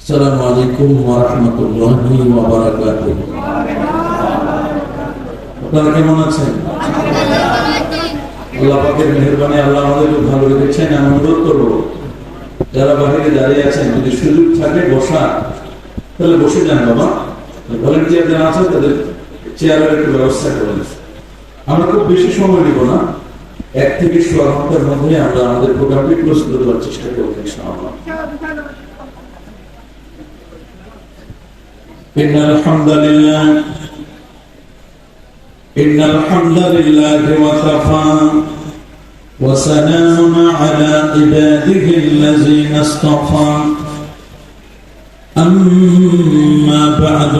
আসসালামু আলাইকুম ওয়া রাহমাতুল্লাহি ওয়া বারাকাতুহু। আপনারা কেমন আছেন? আল্লাহ পাকের মেহেরবানি, আল্লাহ আমাদেরকে ভালো রেখেছেন। আমি অনুরোধ করবো যারা বাহিরে দাঁড়িয়ে আছেন, যদি সুযোগ থাকে বসা, তাহলে বসে যান বাবা। ভলেন্টিয়ার যারা আছে তাদের চেয়ারের একটু ব্যবস্থা করেন। আমরা খুব বেশি সময় নিব না, 1 থেকে 1.5 ঘন্টার মধ্যে আমরা আমাদের প্রোগ্রামটি ক্লোজ করে দেওয়ার চেষ্টা করবো ইনশাআল্লাহ। إن الحمد لله وكفى وسلام على عباده الذين اصطفى أما بعد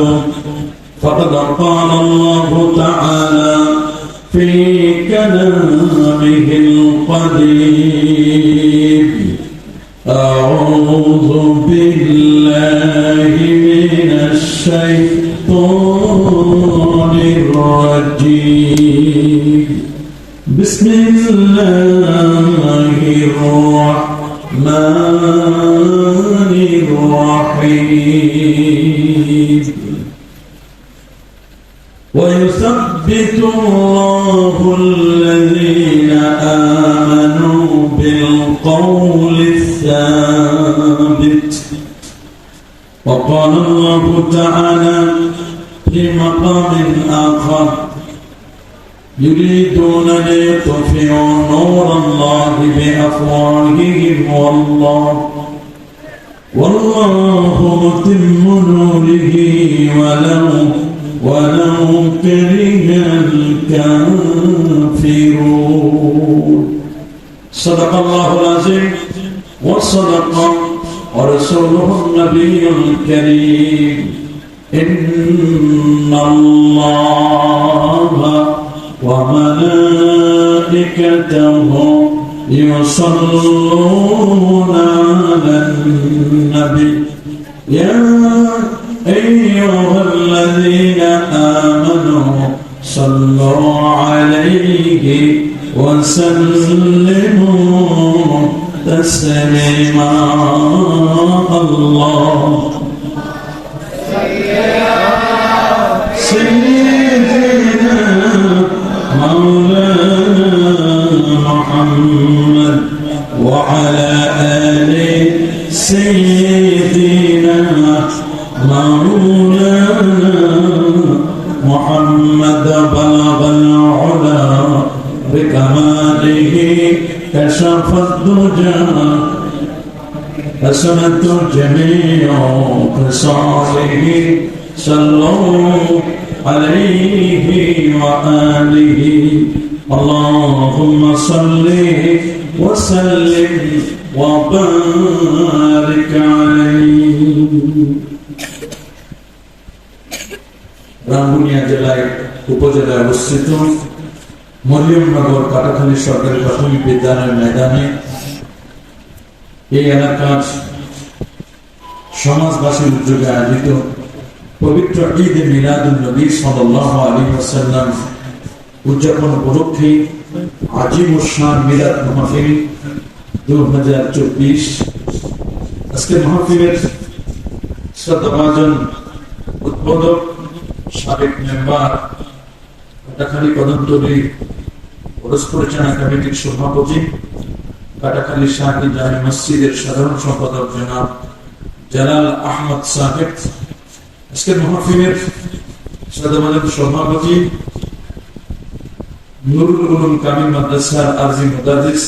فقد قال الله تعالى في كلامه القديم أعوذ بالله من الشيطان الرجيم بسم الله الرحمن الرحيم ويثبت الله الذين آمنوا بالقول الثابت. وقال الله تعالى في مقام آخر يريدون ليطفئوا نور الله بأفواههم والله متم نوره ولو كره الكافرون. صدق الله العظيم وصدق ورسوله النبي الكريم. إن الله وملائكته يصلون على النبي يا أيها الذين آمنوا صلوا عليه وسلموا تسليما. الله سيدنا مولانا محمد وعلى آل سيدنا مولانا محمد بلغ العلا بكماله كشف الدجى حسنت جميع خصاله صلوا عليه وآله. اللهم صل وسلم وبارك عليه. রাঙ্গুনিয়া জেলায় উপজেলায় অবস্থিত মরিয়মনগর কাটাখালী সরকারি প্রাথমিক বিদ্যালয়ের ময়দানে এই এলাকার সমাজবাসীর উদ্যোগে আয়োজিত পবিত্র ঈদ মিলাদুন নবী সাল্লাল্লাহু আলাইহি ওয়াসাল্লাম উদযাপন উপলক্ষে আজিম শান মিলাদ মাহফিল 2024। আজকে মাহফিলের শ্রদ্ধাভাজন উদ্বোধক সাবেক মেম্বার কাটাখালী কদমতলী ওরস পরিচালনা কমিটির সভাপতি, কাটাখালী শাহী জামে মসজিদের সাধারণ সম্পাদক জনাব জালাল আহমদ সাহেব, আজকের মাহফিলের শ্রদ্ধাভাজন সভাপতি নুরুল উলুম কামিল মাদ্রাসার আরজি মুদারিস,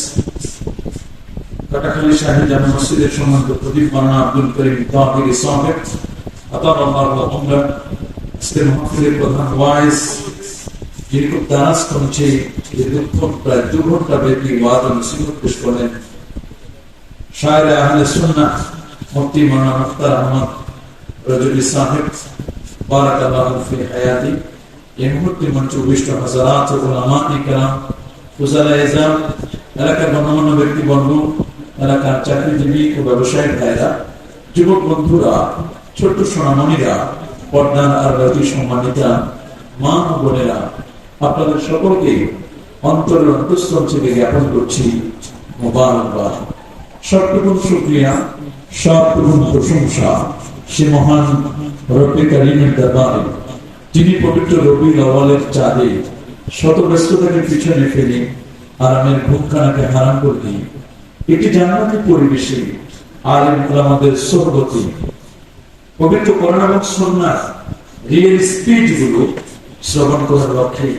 কাটাখালী শাহী জামে মসজিদের সম্মানিত খতিব মাওলানা আব্দুল করিম তাহিরি সাহেব আতারাল্লাহু উমরা, আজকের মাহফিলের প্রধান ওয়াইজ যিনি খুব দারাজ করেছে দীর্ঘক্ষণ প্রায় 2 ঘন্টা ব্যাপী ওয়াজ ও নসিহত পেশ করেন, শায়ের আহলে সুন্নাহ মুফতি মাওলানা মুখতার আহমদ রজবী সাহেব বারাকাল্লাহু ফি হায়াতি। এই মুহূর্তে মঞ্চে উপবিষ্ট হাজারাত উলামা ইকরাম, ফুজালায়ে ইজাম, এলাকার গণ্যমান্য ব্যক্তিবর্গ, এলাকার চাকরিজীবী ও ব্যবসায়ী ভাইরা, যুবক বন্ধুরা, ছোট্ট সোনামণিরা, পর্দার আড়ালে সম্মানিতা মা ও বোনেরা, আপনাদের সকলকে অন্তরের অন্তঃস্থল থেকে জ্ঞাপন করছি মোবারকবাদ। সবটুকু শুকরিয়া সব প্রশংসা সে মহান রব্বে কারীমের দরবারে, যিনি পবিত্র রবিউল আউয়ালের চাঁদে শত ব্যস্ততাকে পিছনে ফেলে আরামের ঘুমখানাকে হারাম করে দিয়ে একটি জান্নাতি পরিবেশে আলেম ওলামাদের সোহবতে পবিত্র কোরআন এবং সুন্নাহর রিয়েল স্পিচ গুলো শ্রবণ করার লক্ষ্যে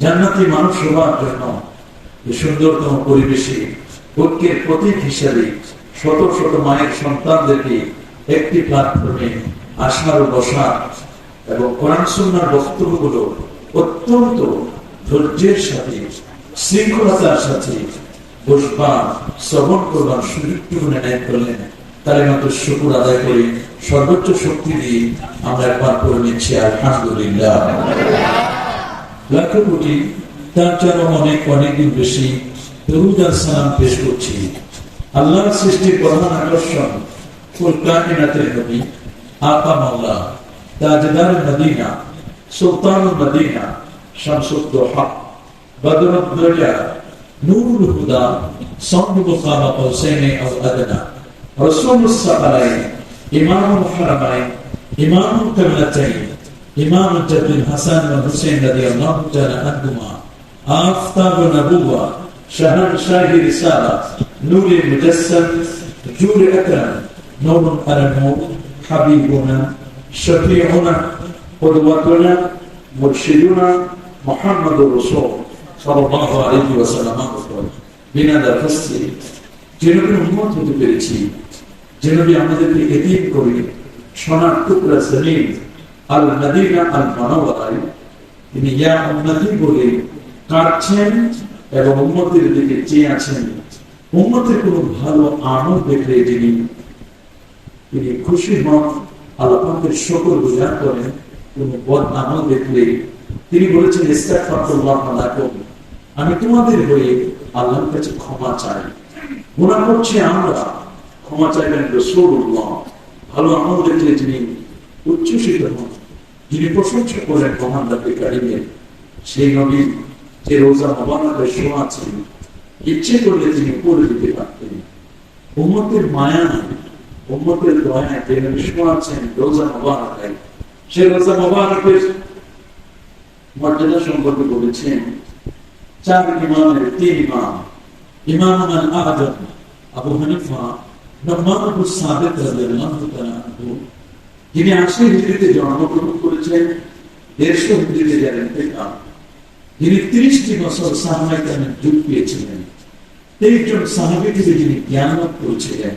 জান্নাতি মানুষ হওয়ার জন্য এই সুন্দরতম পরিবেশে ঐক্যের প্রতীক হিসাবে শত শত মায়ের সন্তানদেরকে একটি প্ল্যাটফর্মে আসার ও বসার এবং কোরআন সুন্নাহর বক্তব্যগুলো অত্যন্ত ধৈর্যের সাথে শৃঙ্খলতার সাথে বসবার শ্রবণ করবার সুযোগটুকু ন্যায় করলেন। তাহলে মাত্র শুকর আদায় করে সর্বোচ্চ শক্তি দিয়ে আমরা একবার করে নিচ্ছি আলহামদুলিল্লাহ। লাখ কোটি তার চেয়ে অনেক অনেকদিন বেশি দরুদ আর সালাম পেশ করছি আল্লাহর সৃষ্টির প্রধান আকর্ষণ কুল কায়নাতের নবী আকা মাওলা তাজদার মদিনা সুলতানুল মদিনা শামসুদ দুহা বদরুদ দুজা নূরুল হুদা সাহিবুল কাবা কৌসাইন আও আদনা রাসূলুস সালালাইন ইমামুল হারামাইন ইমামুল কিবলাতাইন ইমাম জাদ্দুল হাসান ওয়া হুসাইন রাদিয়াল্লাহু তাআলা আনহুমা আফতাবুন নবুওয়া শাহনশাহি রিসালাত নূরে মুজাসসাম জুরে আকরাম নূরুন আলা নূর হাবিবুনা শফিউনা কুদওয়াতুনা মুরশিদুনা মুহাম্মাদুর রাসূল সাল্লাল্লাহু আলাইহি ওয়াসাল্লাম বিনা দরখাস্তে যে নবীর উম্মত হতে পেরেছি, যে নবী আমাদেরকে এতিম করে সোনার টুকরা জমিন আল মদিনা আল মুনাওয়ারায় তিনি ইয়া উম্মতি বলে কাঁদছেন এবং উম্মতের দিকে চেয়ে আছেন। উম্মতের কোনো ভালো আমল দেখলে তিনি খুশি হন, আল্লাহ পাকের শুকর গুজার করেন। কোনো বদ আমল দেখলে তিনি বলেছেন ইস্তাগফিরুল্লাহ লাকুম, আমি তোমাদের হয়ে আল্লাহর কাছে ক্ষমা চাই। গুনাহ করছি আমরা, ক্ষমা চাইবেন রাসূলুল্লাহ। ভালো আমল দেখলে তিনি উচ্ছ্বসিত হন, যিনি প্রশংসা করেন মহান রব্বে কারীমের। সেই নবী যে রোজা মুবারকে শোয়া আছেন, ইচ্ছে করলে তিনি পড়ে দিতে পারতেন। উম্মতের মায়া নাই, উম্মতের দয়া যে নবী শোয়া আছেন রোজা মুবারকে, সেই রোজা মুবারকের মর্যাদা সম্পর্কে বলেছেন চার ইমামের তিন ইমাম, ইমামুল আযম আবু হানিফা নুমান ইবনে সাবিত রাদিয়াল্লাহু তাআলা আনহু, যিনি 80 হিজরিতে জন্মগ্রহণ করেছেন, 150 হিজরিতে যার ইন্তেকাল, যিনি 30টি বছর সাহাবায়ে কেরামের যুগ পেয়েছিলেন, 23 জন সাহাবী থেকে যিনি জ্ঞান লাভ করেছিলেন,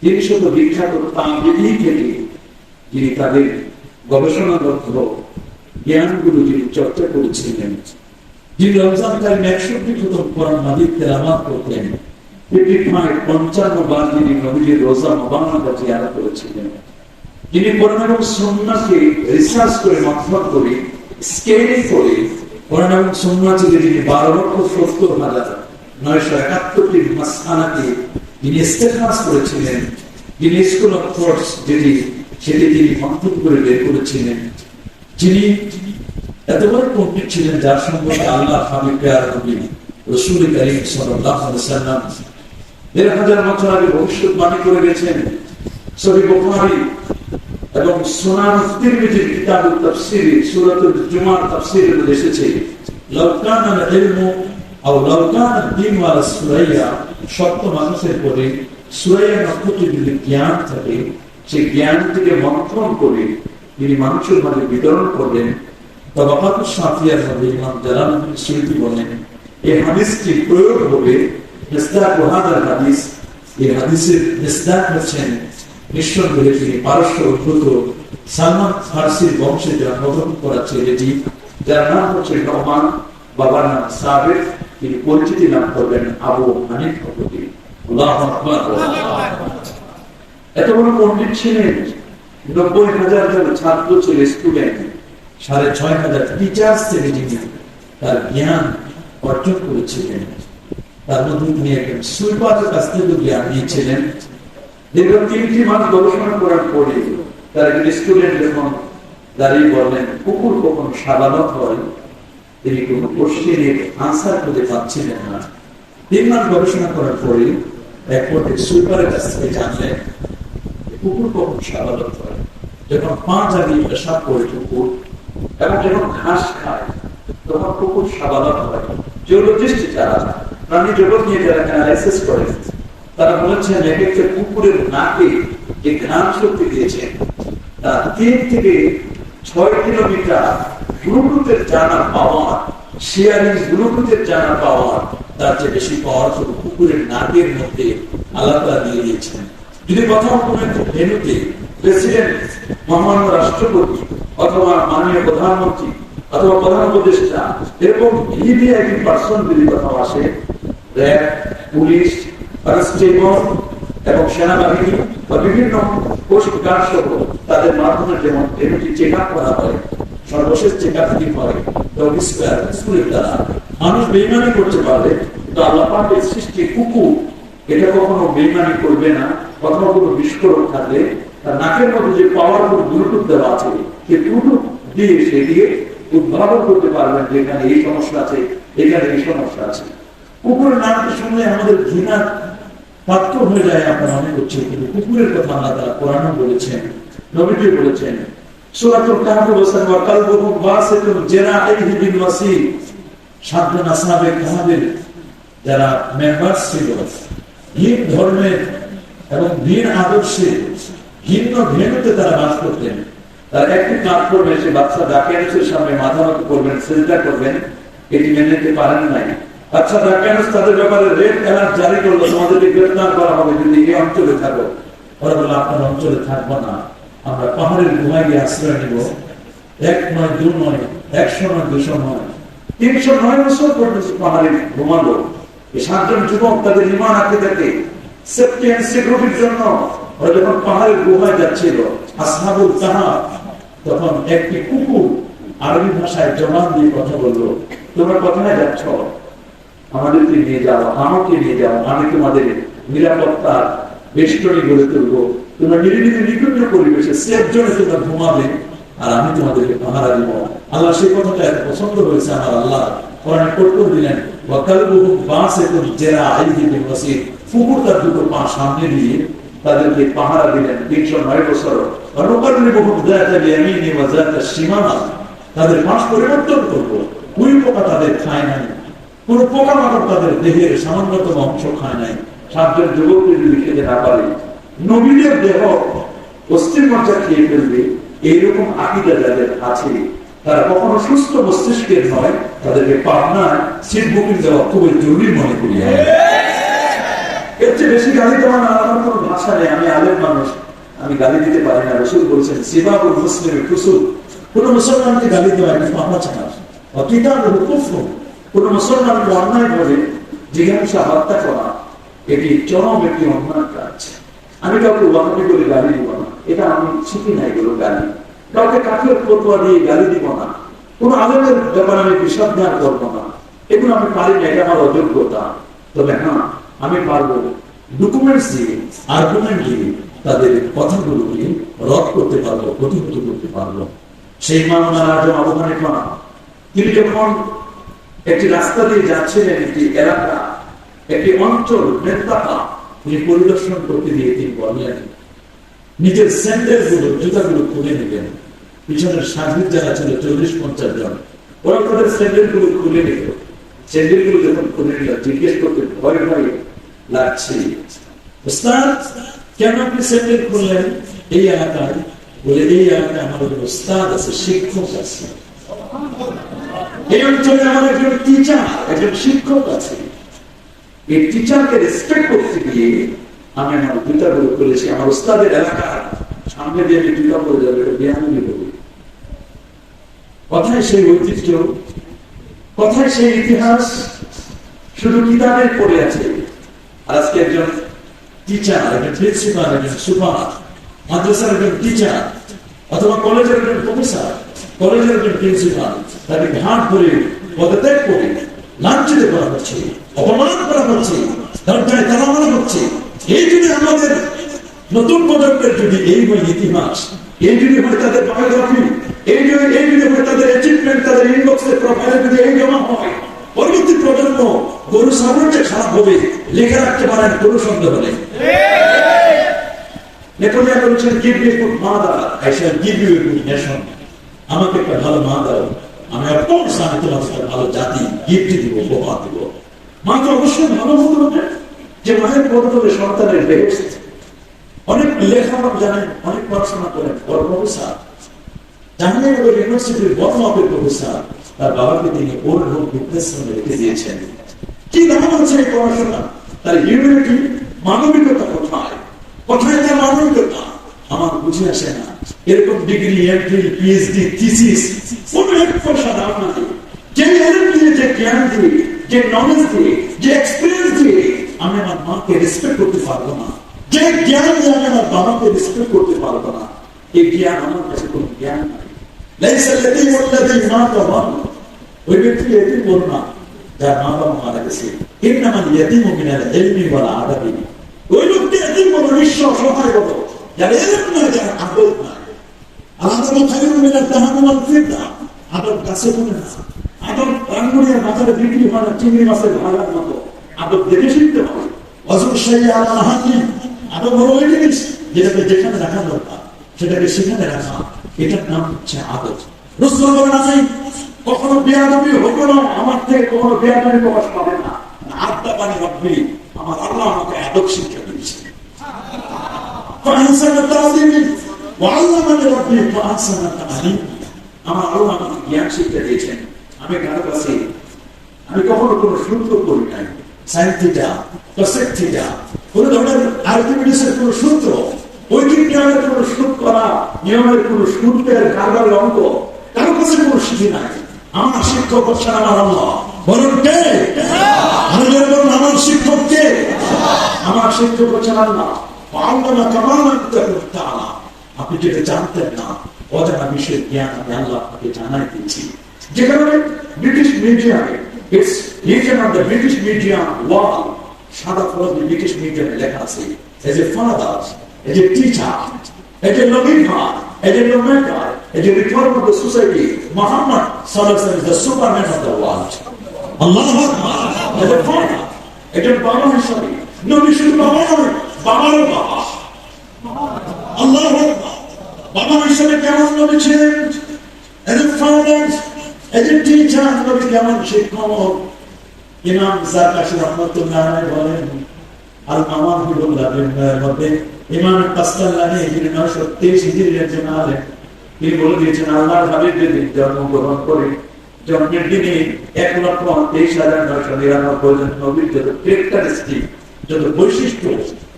300 বিখ্যাত তাবেঈ থেকে যিনি তাদের গবেষণাগত জ্ঞানগুলো যিনি চর্চা করেছিলেন, যিনি রমজান কালীন 61 খতম কোরআন মাজিদ তেলাওয়াত করতেন, 55 বার যিনি নবীজির রোজা মুবারক জিয়ারত করেছিলেন, যিনি কোরআন এবং সুন্নাহকে রিসার্চ করে মন্থন করে স্কেলিং করে কোরআন এবং সুন্নাহ থেকে যিনি 12,70,971টি মাসআলাকে যিনি ইস্তেখরাজ করেছিলেন, যিনি স্কুল অফ থটস সেটি তিনি মন্থন করে বের করেছিলেন, যিনি এত বড় পণ্ডিত ছিলেন যার সম্পর্কে আল্লাহ হাবিব প্যারা নবী রাসূল কারীম সাল্লাল্লাহু আলাইহি ওয়াসাল্লাম ১,৫০০ বছর আগে ভবিষ্যৎবাণী করে গেছেন। সহিহ বুখারী এবং সুনান তিরমিজির কিতাবুত তাফসীর সূরাতুল জুমার তাফসীরে এসেছে, লাউ কানা আল ইলমু আও লাউ কানা আদ-দীন ওয়া সুরাইয়া, সত্য মানুষের পরে সুরাইয়া নক্ষত্রের যদি জ্ঞান থাকে, সেই জ্ঞান থেকে মন্থন করে তিনি মানুষের মাঝে বিতরণ করবেন। তাবাকাতুশ শাফিয়ার মধ্যে ইমাম জালালউদ্দিন সুয়ুতী বলেন, এই হাদিসটি প্রয়োগ হবে মিসদাক হাদাল হাদিস, এই হাদিসের মিসদাক হচ্ছেন নিঃসন্দেহে তিনি পারস্য উদ্ভূত সালমান ফারসির বংশে জন্মগ্রহণ করা ছেলেটি, যার নাম হচ্ছে নোমান, বাবার নাম সাবিত, তিনি পরিচিতি লাভ করবেন আবু হানিফা থেকে। আল্লাহু আকবার। এত বড় পণ্ডিত ছিলেন, 90,000 জন ছাত্র ছিল, স্টুডেন্ট, 6,500 টিচার্স থেকে যিনি তার জ্ঞান অর্জন করেছিলেন। তার মধ্যে তিনি একজন সুইপারের কাছ থেকে জ্ঞান নিয়েছিলেন। দীর্ঘ 3টি মাস গবেষণা করার পরে তার একজন স্টুডেন্ট যখন দাঁড়িয়ে বললেন কুকুর কখন সাবালক হয়, তিনি কোনো কোশ্চেনের আনসার খুঁজে পাচ্ছিলেন না। 3 মাস গবেষণা করার পরে এক পর্যায়ে সুইপারের কাছ থেকে জানলেন কুকুর কখন সাবাদত হয়, যখন পা জাগিয়ে পেশাব করে কুকুর, এবং যখন ঘাস খায় তখন কুকুর সাবাদত হয়। জিওলজিস্ট যারা প্রাণী জগৎ নিয়ে যারা অ্যানালাইসিস করে তারা বলেছেন এক একটা কুকুরের নাকে যে ঘ্রাণ শক্তি দিয়েছেন তা 3 থেকে 6 কিলোমিটার ব্লুটুথের জানা পাওয়ার, শেয়ারিং ব্লুটুথের জানা পাওয়ার তার চেয়ে বেশি পাওয়ার কুকুরের নাকের মধ্যে আলাদা দিয়ে দিয়েছেন। যদি কোথাও কোনো একটা ভেন্যুতে প্রেসিডেন্ট, মহামান্য রাষ্ট্রপতি অথবা মাননীয় প্রধানমন্ত্রী অথবা প্রধান উপদেষ্টা এরকম ভিভিআইপি পার্সন যদি কোথাও আসে, র্যাব, পুলিশ, কনস্টেবল এবং সেনাবাহিনী বা বিভিন্ন কোস্ট গার্ড সহ তাদের মাধ্যমে যেমন ভেন্যুটি চেক আপ করা হয়, সর্বশেষ চেক আপ কি হয় স্কুলের দ্বারা মানুষ বেইমানি করতে পারলে, কিন্তু আল্লাহ পাকের সৃষ্টি কুকুর এটা কখনো বেইমানি করবে না। কখনো কোনো বিস্ফোরণ থাকলে তার নাকের মধ্যে যে পাওয়ারফুল ব্লুটুথ দেওয়া আছে সেই ব্লুটুথ দিয়ে সে দিয়ে উদ্ভাবন করতে পারবেন যে এখানে এই সমস্যা আছে, এখানে এই সমস্যা আছে। কুকুরের নামটি শুনলে আমাদের ঘৃণা পাত্র হয়ে যায়, আমরা মনে করছি, কিন্তু কুকুরের কথা আল্লাহ তাআলা কোরআনে বলেছেন, নবীজি বলেছেন। সূরাতুল কাহফে বলেছেন ওয়া কালবুহুম বাসিতুন জিরাইহি বিল ওয়াসি। 7 জন আসহাবে কাহফের যারা মেম্বার ছিল, ভিন ধর্মের এবং ভিন আদর্শে ভিন্ন ভেন্যুতে তারা বাস করতেন। তার একটি কাজ করবে, সে বাচ্চা ডাকিয়ানুসের সামনে মাথা নত করবেন, সেজদা করবেন, এটি মেনে নিতে পারেন নাই। আচ্ছা, ডাকিয়ানুস তাদের ব্যাপারে রেড অ্যালার্ট জারি করলো, তোমাদেরকে গ্রেফতার করা হবে যদি এই অঞ্চলে থাকো। ওরা বলল আপনার অঞ্চলে থাকবো না, আমরা পাহাড়ের গুহায় গিয়ে আশ্রয় নিব। 1 নয় 2 নয় 100 নয় 200 নয় 309 বছর পর্যন্ত পাহাড়ে ঘুমালো। এই 7 জন যুবক তাদের ঈমান আকীদাকে সেফটি এন্ড সিকিউরিটির জন্য ওরা যখন পাহাড়ের গুহায় যাচ্ছিল, আসহাবুল কাহফ, তখন একটি কুকুর আরবি ভাষায় জবান দিয়ে কথা বললো, তোমরা কোথায় যাচ্ছ? আমাদেরকে নিয়ে যাও, আমাকে নিয়ে যাও, আমি তোমাদের নিরাপত্তার বেষ্টনী গড়ে তুলবো, তোমরা নিরিবিলি নিকুঞ্জ পরিবেশে সেফ জোনে তোমরা ঘুমাবে আর আমি তোমাদেরকে পাহারা দিব। আল্লাহ সেই কথাটা এত পছন্দ হয়েছে, আমার আল্লাহ কোরআনে কোট করে দিলেন ওয়া কালবুহুম বাসিতুন জিরাইহি বিল ওয়াসি। কুকুর তার দুটো পা সামনে দিয়ে তাদেরকে পাহারা দিলেন 309 বছর। অনুকাররিবুহুম যাতা ইয়ামিনি ওয়া যাতা শিমাল। তাদের পাশ পরিবর্তন করবো, ওই পোকা তাদের খায় নাই, কোন পোকা মাকড় তাদের দেহের সামান্যতম অংশ খায় নাই। 7 জন যুবককে যদি খেতে না পারে, নবীদের দেহ অস্থির মজ্জা খেয়ে ফেলবে, এইরকম আকীদা যাদের আছে তারা কখনো সুস্থ মস্তিষ্কের নয়, তাদেরকে পাবনায় সিট বুকিং দেওয়া খুবই জরুরি মনে করি। এর চেয়ে বেশি গালি দেওয়া না, আমার কোনো ভাষা নেই, আমি আলেম মানুষ, আমি গালি দিতে পারি না। রাসূল বলেছেন সিবাবুল মুসলিমি ফুসুক, কোন মুসলমানকে গালি দেওয়া এটা পাপাচার, কিতাবুহু কুফর, কোন মুসলমানকে অন্যায়ভাবে জিজ্ঞাসা হত্যা করা এটি চরম একটি অন্যায় কাজ। আমি কাউকে ওয়াহাবি করে গালি দিব না, এটা আমি শিখি না এগুলো গালি। কাউকে কাফের ফতোয়া দিয়ে গালি দিব না, কোন আলেমের ব্যাপারে আমি বিষাদজ্ঞান করবো না, এগুলো আমি পারি না, এটা আমার অযোগ্যতা। তবে হ্যাঁ, আমি পারবো ডকুমেন্টস দিয়ে, আর্গুমেন্ট দিয়ে তাদের কথাগুলোকে রদ করতে পারবো, প্রতিহত করতে পারবো। সেই ইমাম আজম আবু হানিফা, তিনি যখন একটি রাস্তা দিয়ে যাচ্ছিলেন, একটি এলাকা, একটি অঞ্চল, নেতাকা তিনি পরিদর্শন করতে দিয়ে তিনি বললেন নিজের স্যান্ডেল গুলো, জুতাগুলো খুলে নিলেন। পিছনের সাংবাদিক যারা ছিল 40-50 জন, ওরা তাদের স্যান্ডেল গুলো খুলে নিল। স্যান্ডেল গুলো যখন খুলে নিল, জিজ্ঞেস করতে ভয় ভয় লাগছে, ওস্তাদ কেন আপনি স্যান্ডেল খুললেন এই এলাকায়? বলে এই এলাকায় আমাদের ওস্তাদ আছে, শিক্ষক আছে, এই অঞ্চলে আমার একজন টিচার, একজন শিক্ষক আছে। এই টিচারকে রেসপেক্ট করতে গিয়ে আমি আমার জুতাগুলো খুলেছি। আমার ওস্তাদের এলাকার সামনে দিয়ে আমি জুতা পরে যাবে, এটা বেআইনি হবে। কথায় সেই ঐতিহ্য, কথায় সেই ইতিহাস শুধু কিতাবের পড়ে আছে। আজকে একজন টিচার, একজন প্রিন্সিপাল, একজন সুপার, মাদ্রাসার একজন টিচার অথবা কলেজের একজন প্রফেসর, কলেজের একজন প্রিন্সিপাল, তাকে ঘাট ধরে পদত্যাগ করে লাঞ্ছিত করা হচ্ছে, অপমান করা হচ্ছে, দরজায় তালা মারা হচ্ছে। এই যদি আমাদের নতুন প্রজন্মের যদি এই হয় ইতিহাস, এই যদি হয় তাদের বায়োগ্রাফি, এই যদি হয় তাদের অ্যাচিভমেন্ট, তাদের ইনবক্সের প্রোফাইলে যদি এই জমা হয়, পরবর্তী প্রজন্ম গরু ছাগল যে খারাপ হবে লিখে রাখতে পারেন কোনো সন্দেহ নেই। নেপোলিয়ন বলেছেন, give me good mother, I shall give you a good nation. আমাকে একটা ভালো মা দাও, আমি অফকোর্স আমি তোমাকে একটা ভালো জাতি গিফট দিব, উপহার দিব। মা তো অবশ্যই ভালো হতে হবে, যে মায়ের বদলে সন্তানের বেহেশত। অনেক লেখাপড়া জানেন, অনেক পড়াশোনা করেন, বড় প্রফেসর, জাহাঙ্গীরনগর ইউনিভার্সিটির বড় মাপের প্রফেসর, তার বাবাকে তিনি ওর হোক ডিপ্রেশনে রেখে দিয়েছেন। কি নাম হচ্ছে এই পড়াশোনা? তার হিউম্যানিটি, মানবিকতা কোথায়? কোথায় তার মানবিকতা? আমার বুঝে আসে না। এরকম ডিগ্রি, এমফিল, পিএইচডি, থিসিস কোন এক পয়সা দাম নাই। যে এলেম দিয়ে, যে জ্ঞান দিয়ে, যে নলেজ দিয়ে, যে এক্সপিরিয়েন্স দিয়ে আমি আমার মাকে রেসপেক্ট করতে পারবো না, যে জ্ঞান দিয়ে আমি আমার বাবাকে রেসপেক্ট করতে পারবো না, এই জ্ঞান আমার কাছে কোনো জ্ঞান নাই। ওই ব্যক্তি এতিম বলো না যার মা বাবা মারা গেছে। ইন্নামাল ইয়াতীমু মিনাল ইলমি ওয়াল আদাবি। ওই লোককে এতিম বলো, নিঃস্ব সহায় বলো, যার ইলম নাই, যার আদব নাই। আলাদা খায়রুম মিনাত তাহাম্মুল ওয়াল ফিদা। আদব কাছে মনে না, আদব রাঙ্গুনিয়ার বাজারে বিক্রি হয় না চিংড়ি মাছের ভাড়ার মতো। আদব দেখে শিখতে হবে। ওয়াজুর শাইআ আলা হাকিম। আদব হলো ওই জিনিস যেটাকে যেখানে রাখা দরকার সেটাকে সেখানে রাখা, এটার নাম হচ্ছে আদব। রাসূল বলেন, আমি কখনো বেয়াদবি হবো না, আমার থেকে কখনো বেয়াদবি প্রকাশ পাবে না। আদবানি রব্বি, আমার আল্লাহ আমাকে আদব শিক্ষা দিয়েছে। ফাহসানা তালিমি ওয়া আল্লামানি রব্বি ফাহসানা তালিমি। আমার আল্লাহ আমাকে জ্ঞান শিক্ষা দিয়েছেন। আমি কারো কাছে আমি কখনো কোনো সূত্র করি নাই, সাইন থিটা, কোসেক থিটা, কোন ধরনের আর্কিমিডিসের কোনো সূত্র, ঐকিক নিয়মের কোনো সুদ করা, নিয়মের কোনো সূত্রের কারবারের অঙ্ক কারো কাছে কোনো শিখি নাই। আমার শিক্ষক হচ্ছেন আমার আল্লাহ। বলুন কে? আমি বলুন আমার শিক্ষক কে? আমার শিক্ষক হচ্ছেন আল্লাহ। আপনি যেটা জানতেন না, অজানা বিষয়ের জ্ঞান আমি আল্লাহ আপনাকে জানাই দিচ্ছি। যেখানে ব্রিটিশ মিউজিয়ামে, it's reason of the British Museum wall, সাদা ফলকে ব্রিটিশ মিউজিয়ামে লেখা আছে, as a father, as a teacher, as a lawgiver, as a lawmaker, as a reformer of the society, Muhammad Sallallahu Alaihi Wasallam is the Superman of the world. Allahu Akbar. As a father, as a Baba হিসাবে, নবী শুধু বাবা নয়, বাবারও বাবা। আল্লাহু আকবার। বাবা হিসাবে কেমন নবী ছিলেন? As a father, as a teacher, নবী কেমন শিক্ষক? ইমাম জারকাশী রাহমাতুল্লাহ আলাইহি বলেন, আল মাওয়াহিবুল্লাহ বিল মধ্যে ইমাম কাসতাল্লানি 923 হিজরির একজন আলেম, তিনি বলে দিয়েছেন, আল্লাহর হাবিব যদি জন্মগ্রহণ করে জন্মের দিনে 1,23,999 জন নবীর যত ক্যারেক্টারিস্টিক, যত বৈশিষ্ট্য,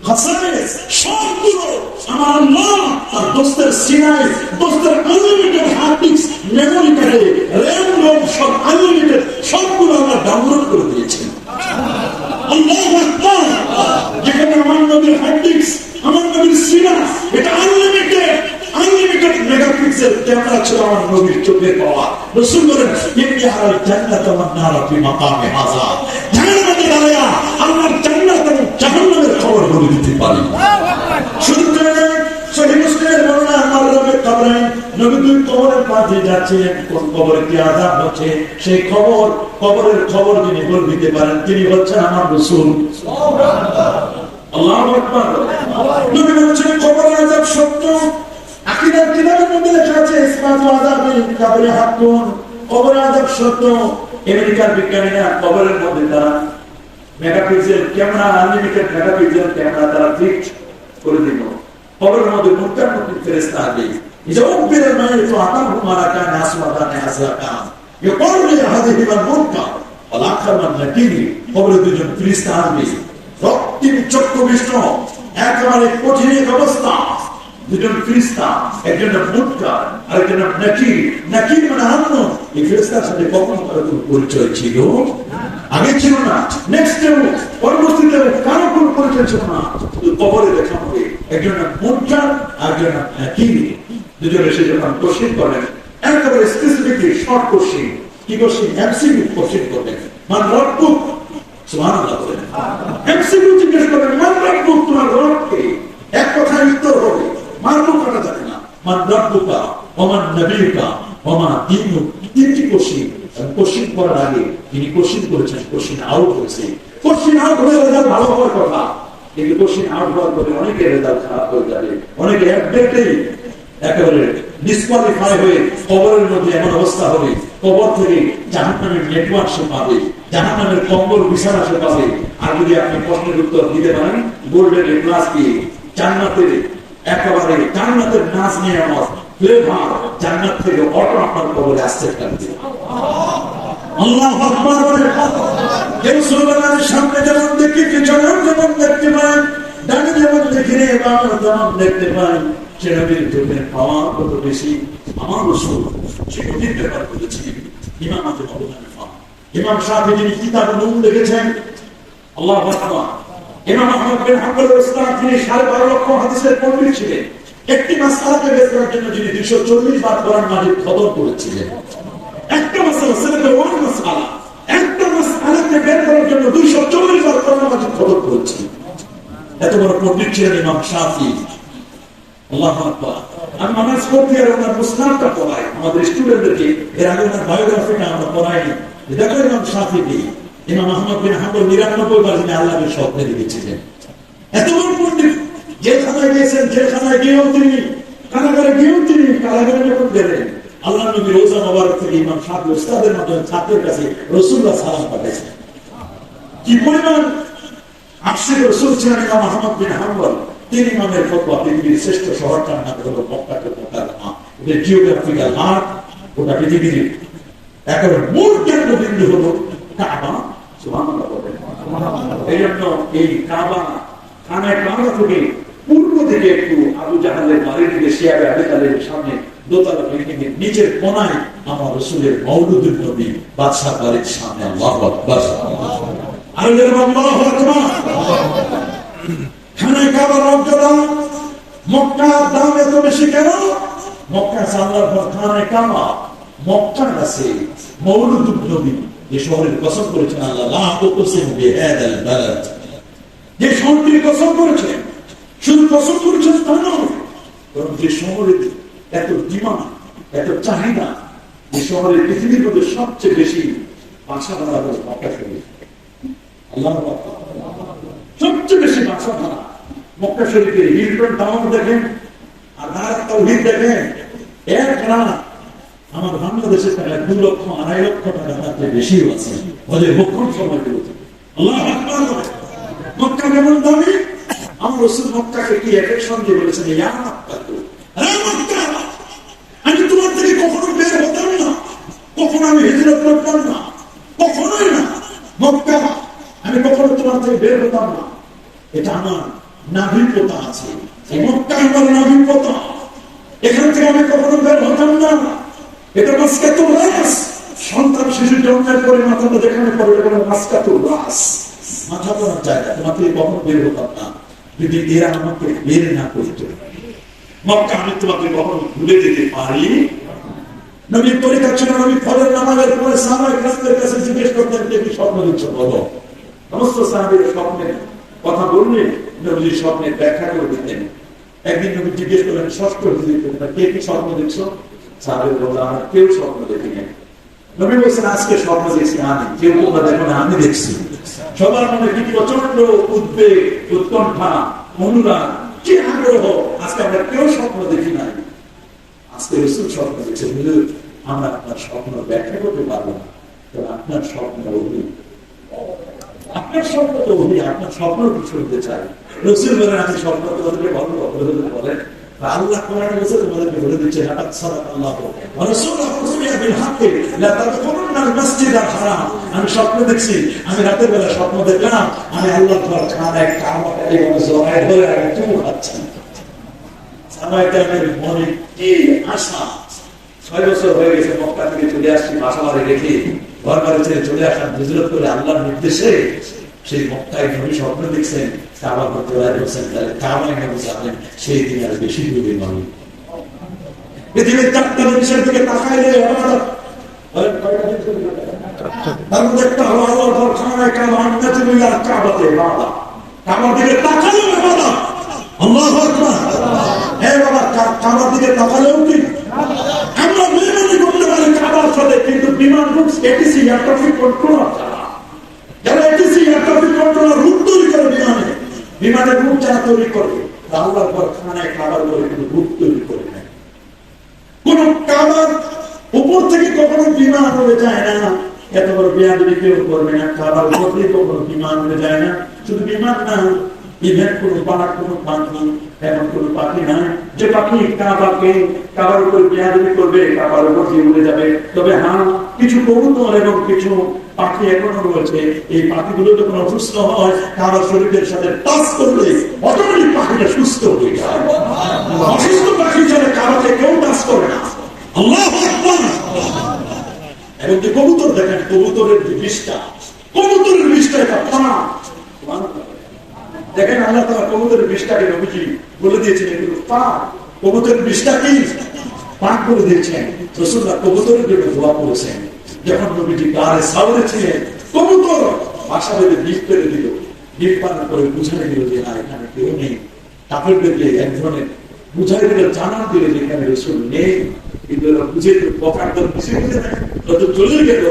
খাসায়েস সবগুলো আমার আল্লাহ তার দোস্তের সিনায়, দোস্তের আনলিমিটেড হার্ড ডিস্ক মেমোরি কার্ডে, র‍্যাম রোম সব আনলিমিটেড, সবগুলো আমরা ডাউনলোড করে দিয়েছেন। আল্লাহু আকবার। যেখানে আমার নবীর হার্ড ডিস্ক, আমার নবীর সিনা, এটা আনলিমিটেড, আনলিমিটেড মেগাপিক্সেল ক্যামেরা ছিল আমার নবীর চোখে পাওয়া। রাসূল বলেন, ইন্নাল জান্নাত ওয়ান নার ফি মাকামে হাযা। জান্নাতে দাঁড়ায়া আল্লাহর জান্নাত এবং জাহান্নামের খবর বলে দিতে পারি। শুধু তাই নয়, সহিহ মুসলিমের বর্ণনা, আমার রবে কবরে নবী দুই কবরের পাশে যাচ্ছেন, কোন কবরে কি আযাব হচ্ছে সেই কবরের খবর যিনি বলে দিতে পারেন তিনি হচ্ছেন আমার রাসূল। আল্লাহু আকবার। নবী বলেছেন কবরের আযাব সত্য। আকীদার কিতাবের মধ্যে লেখা আছে, ইসবাতু আযাবিল কবরে হাক্কুন, কবরের আযাব সত্য। আমেরিকার বিজ্ঞানীরা কবরের মধ্যে তারা megapixel camera, unlimited megapixel camera তারা ফিট করে দিল। কবরের মধ্যে মুনকার মুনকির ফেরেশতা আসবে, يجوبر الميت وعطاه ما كان أسودا أزرقا يقول لهذه المنكر والآخر من نكير قبل দুজন ফেরেশতা আসবে, রক্তিম চক্ষু বিষ্ণ, একেবারে কঠিন অবস্থা। দুজন ফেরেশতা, একজন মুনকার আর একজন নাকির। নাকির মানে আননোন। এই ফেরেশতার সাথে কখনো কারো পরিচয় ছিল? আগে ছিল না। নেক্সট পরবর্তীতে কারো কোনো পরিচয় ছিল না। কবরে দেখা হবে একজন মুনকার আর একজন নাকির। দুজন এসে যখন কোশ্চেন করেন, একেবারে স্পেসিফিকলি শর্ট কোশ্চেন, কি কোশ্চেন? এমসিকিউ কোশ্চেন করবেন। মান রব্বুক, সুবহানাল্লাহ বলেন। এমসিকিউ জিজ্ঞেস করবেন, মান রব্বুক, তোমার রব কে? এক কথায় উত্তর হবে, মারবুক কাটা যাবে না। মান রব্বুকা ওয়া মান নবিয়ুকা ওয়া মা দীনুক। তিনটি কোশ্চেন, কোশ্চিন করার আগে তিনি কোশ্চিন করেছেন, কোশ্চিন আউট হয়েছে, কোশ্চিন আউট হয়ে রেজাল্ট ভালো হওয়ার কথা, কিন্তু কোশ্চিন আউট হওয়ার পরে অনেকের রেজাল্ট খারাপ হয়ে যাবে, অনেকে একবারেই একেবারে ডিসকোয়ালিফাই হয়ে কবরের মধ্যে এমন অবস্থা হবে, কবর থেকে জাহান্নামের নেটওয়ার্ক সে পাবে, জাহান্নামের কম্বল বিছানা সে পাবে। আর যদি আপনি প্রশ্নের উত্তর দিতে পারেন গোল্ডেন ক্লাস দিয়ে জান্নাতের একেবারে জান্নাতের নাচ নিয়ে আমার ফ্লেভার জান্নাত থেকে অটো আপনার কবরে আসতে থাকবে। আল্লাহু আকবার বলে কেউ সুবহানাল্লাহর সামনে যেমন দেখি পিছনে যেমন দেখতে পান, ডানে যেমন দেখি রে বাবা যেমন দেখতে পান, সে নবীর চোখের পাওয়ার কত বেশি। আমার রাসূল সে নবীর ব্যাপার বলেছি। ইমাম আবু হানিফা, ইমাম শাফিঈ যিনি কিতাব নুন লিখেছেন, আল্লাহু আকবার। ইমাম আহমদ বিন হাম্বল রাহিমাহুল্লাহ তিনি 12.5 লক্ষ হাদিসের পণ্ডিত ছিলেন। একটি মাসআলাকে বের করার জন্য যিনি 240 বার কোরআন মাজিদ খতম করেছিলেন। একটা মাসআলা সেটা ওয়ান মাসআলা, একটা মাসআলাকে বের করার জন্য 240 বার কোরআন মাজিদ খতম করেছিলেন। এত বড় পণ্ডিত ছিলেন ইমাম শাফিঈ। আল্লাহু আকবার। আমি নামাজ পড়তে আর ওনার মুসনাদটা পড়াই আমাদের স্টুডেন্টদেরকে, এর আগে ওনার বায়োগ্রাফিটা আমরা পড়াইনি। দেখো ইমাম শাফিঈ, ইমাম আহমদ বিন হাম্বল 99 বার যিনি আল্লাহকে স্বপ্নে দেখেছিলেন। এত বড় পণ্ডিত, জেলখানায় গিয়েছেন, জেলখানায় গিয়েও তিনি, কারাগারে গিয়েও তিনি, কারাগারে যখন গেলেন আল্লাহ নবী রোজা মোবারক থেকে ইমাম শাফিঈ উস্তাদের মাধ্যমে ছাত্রের কাছে রাসূলুল্লাহ সালাম পাঠাইছেন। কি পরিমাণ আশিক রাসূল ছিলেন ইমাম আহমদ বিন হাম্বল। তিনি ইমামের ফতোয়া পৃথিবীর শ্রেষ্ঠ শহরটার নাম হলো মক্কাকে মক্কার নাম, এর জিওগ্রাফিক্যাল মার্ক ওটা পৃথিবীর একেবারে মূল কেন্দ্রবিন্দু হলো কাবা। সুবহানাল্লাহ বলেন। এই জন্য এই কাবা, খানায় কাবা থেকে পূর্ব দিকে একটু আবু জাহালের বাড়ির দিকে শিয়াবে আবু তালেবের সামনে দোতলা বিল্ডিং এর নিচের কোনায় আমার রাসূলের মওলুদুন নবী বাদশাহ বাড়ির সামনে। আল্লাহু আকবার। আর আল্লাহু আকবার। খানায় কাবার মর্যাদা, মক্কার দাম এত বেশি কেন? মক্কা সাল্লাল্লাহু আলাইহি খানায় কাবা, মক্কার কাছে মওলুদুন নবী যে শহরের কসম করেছেন আল্লাহ, লা তুকসিম বিহাদাল বালাদ, যে শহরটির কসম করেছেন, শুধু কসম করেছেন তা নয়, বরং যে শহরের এত ডিমান্ড, এত চাহিদা, যে শহরের পৃথিবীর মধ্যে সবচেয়ে বেশি বাসা ভাড়া হল মক্কা শরীফ। আল্লাহু আকবার। সবচেয়ে বেশি বাসা ভাড়া মক্কা শরীফের হিলটন টাউন দেখেন আর দারাত তাওহীদ দেখেন, এক রাত আমার বাংলাদেশের টাকা 2 লক্ষ 2.5 লক্ষ টাকা তাতে বেশিও আছে হজের মোক্ষম সময়গুলোতে। আল্লাহু আকবার। মক্কা কেমন দামি? আমার রাসূল মক্কাকে কি এফেকশন দিয়ে বলেছেন, ইয়া মক্কা, হে মক্কা, আমি তোমার থেকে কখনো বের হতাম না, কখনো আমি হিজরত করতাম না, কখনোই না। মক্কা, আমি কখনো তোমার থেকে বের হতাম না, এটা আমার নাভিকতা আছে, এই মক্কা আমার নাভিকতা, এখান থেকে আমি কখনো বের হতাম না। এটা মাসকাতুর রাস, সন্তান শিশু জন্মের পরে মাথাটা দেখানোর পরে এটা কোনো মাসকাতুর রাস, মাথা তোলার জায়গা, তোমার থেকে কখনো বের হতাম না যদি এরা আমাকে বের না করতো। মক্কা আমি তোমাকে কখনো ভুলে যেতে পারি। নবীর তরিকা ছিল, নবী ফজর নামাজের পরে সাহাবায়ে কেরামদের কাছে জিজ্ঞেস করতেন, কে কি স্বপ্ন দেখছো বলো। সমস্ত সাহাবীরা স্বপ্নের কথা বললেন, নবীর স্বপ্নের ব্যাখ্যা করে দিতেন। একদিন নবী জিজ্ঞেস করলেন ষষ্ঠ হিজরিতে, কে কি স্বপ্ন দেখছো? সাহাবীরা বললেন, আমরা কেউ স্বপ্ন দেখিনি। নবী বলছেন, আজকে স্বপ্ন দেখছি আমি, কেউ তোমরা দেখো না, আমি দেখছি। সবার মনে কি প্রচন্ড উদ্বেগ, উৎকণ্ঠা, অনুরাগ, কি আগ্রহ, আজকে আমরা কেউ স্বপ্ন দেখি নাই। আজকে রাসূল স্বপ্ন দেখছেন, হুজুর আমরা আপনার স্বপ্ন ব্যাখ্যা করতে পারবো না, তো আপনার স্বপ্ন ওহী, আপনার স্বপ্ন তো ওহী, আপনার স্বপ্ন কি শুনতে চাই। রাসূল বলেন, আমি স্বপ্ন তোমাদেরকে বলবো, বলেন আল্লাহ কোরআনে বলেছে, তোমাদেরকে বলে দিচ্ছে, লাকাদ সাদাকাল্লাহু ওয়া রাসূলুহু বিল হাক্কি লা তাদখুলুনাল মাসজিদাল হারাম। আমি স্বপ্ন দেখছি, আমি রাতের বেলা স্বপ্ন দেখলাম আমি আল্লাহর ঘর খানায় কাবাতে এইভাবে জড়ায় ধরে আমি চুমু খাচ্ছি। সাহাবায়ে কেরামের মনে কি আশা, 6 বছর হয়ে গেছে মক্কা থেকে চলে আসছি, বাসা বাড়ি রেখে ঘর বাড়ি ছেড়ে চলে আসার হিজরত করে আল্লাহর নির্দেশে সেই মক্কায় নবী স্বপ্ন দেখছেন, কাবা করতে পারছেন, তাহলে কাবায় নবী যাবেন, সেই দিন আর বেশি দূরে নয়। পৃথিবীর 4টা জিনিসের দিকে তাকাইলে তার মধ্যে একটা হলো আল্লাহর ঘর খানায় কাবা, আন্নাতুল্লাহ কাবাতে ইবাদত, কাবার দিকে তাকালেও ইবাদত। আল্লাহু আকবার। হে বাবা, কাবার দিকে তাকালেও কি আমরা বেইমানি করতে পারি কাবার সাথে, কিন্তু বিমান route ATC air traffic controller যারা ATC air traffic controller route তৈরি করে বিমানের রুট যারা তৈরি করে আল্লাহর ঘর খানায় খাবার করে কিন্তু রুট তৈরি করে না। কোন কাবার উপর থেকে কখনো বিমান উড়ে যায় না, এত বড় বিয়াদবি কেউ করবে না। কাবার উপর থেকে কখনো বিমান উড়ে যায় না। শুধু বিমান না, ইভেন কোন পাহাড়, কোন পাখি, এমন কোন পাখি নাই যে পাখি কাবার উপর বিয়াদবি করবে, কাবার উপর দিয়ে উড়ে যাবে। তবে হ্যাঁ, কিছু কবুতর এবং কিছু পাখি এখনো রয়েছে। এই পাখিগুলো যখন অসুস্থ হয়, কাবার শরীরের সাথে টাচ করলে অটোমেটিক পাখিটা সুস্থ হয়ে যায়। অসুস্থ পাখি ছাড়া কাবাকে কেউ টাচ করে না। আল্লাহু আকবার। এবং যে কবুতর দেখেন, কবুতরের যে বিষটা, কবুতরের বিষটা এটা পানা দেখেন। আল্লাহ তাআলা কবুতরের বিষটাকে নবীজি বলে দিয়েছেন এগুলো পাক। কবুতরের বিষটা কি পাক করে দিয়েছেন। রাসূলুল্লাহ কবুতরের জন্য দোয়া করেছেন। যখন নবীজি গায়ে সাওরে ছিলেন, কবুতর বাসা বেঁধে ডিপ পেরে দিল, ডিপ পান করে বুঝাই দিল যে না, এখানে কেউ নেই। কাফেরদেরকে এক ধরনের বুঝাই দিল, জানান দিল যে এখানে রাসূল নেই। কিন্তু বুঝে পকার দল বুঝে বুঝে না, তত চলে গেল।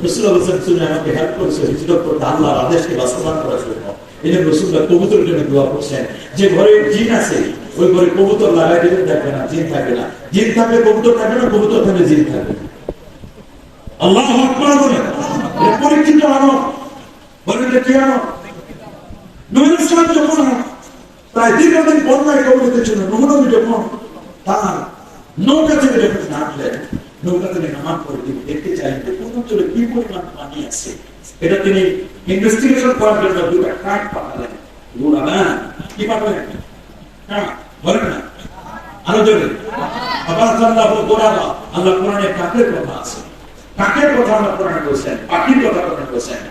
রাসূলুল্লাহ শুনে আমাকে হেল্প করেছে হিজরত করতে, আল্লাহর আদেশকে বাস্তবায়ন করার জন্য। এই জন্য রাসূলুল্লাহ কবুতরের জন্য দোয়া করছেন। যে ঘরে জিন আছে ওই ঘরে কবুতর লাগাই দিলে থাকবে না, জিন থাকবে না। জিন থাকবে কবুতর থাকবে না, কবুতর থাকবে জিন থাকবে না। আল্লাহু আকবার বলেন। এটা পরীক্ষিত আমল। বলেন এটা কি আমল? নবী সাল্লাল্লাহু আলাইহি ওয়াসাল্লাম প্রায় দীর্ঘদিন বন্যায় কবলিত ছিল। নবী যখন তার নৌকা থেকে যখন নামলেন, নৌকা থেকে নামার পরে তিনি দেখতে চাইলেন যে কোন অঞ্চলে কি পরিমাণ পানি আছে। এটা তিনি ইনভেস্টিগেশন করার জন্য দুটা কাঠ পাঠালেন। কি পাঠালেন? হ্যাঁ বলেন না, আরো জোরে। আবার আল্লাহ কোরআনে কাকের কথা আছে, কাকের কথা আল্লাহ কোরআনে বলেছেন, পাখির কথা কোরআনে বলেছেন।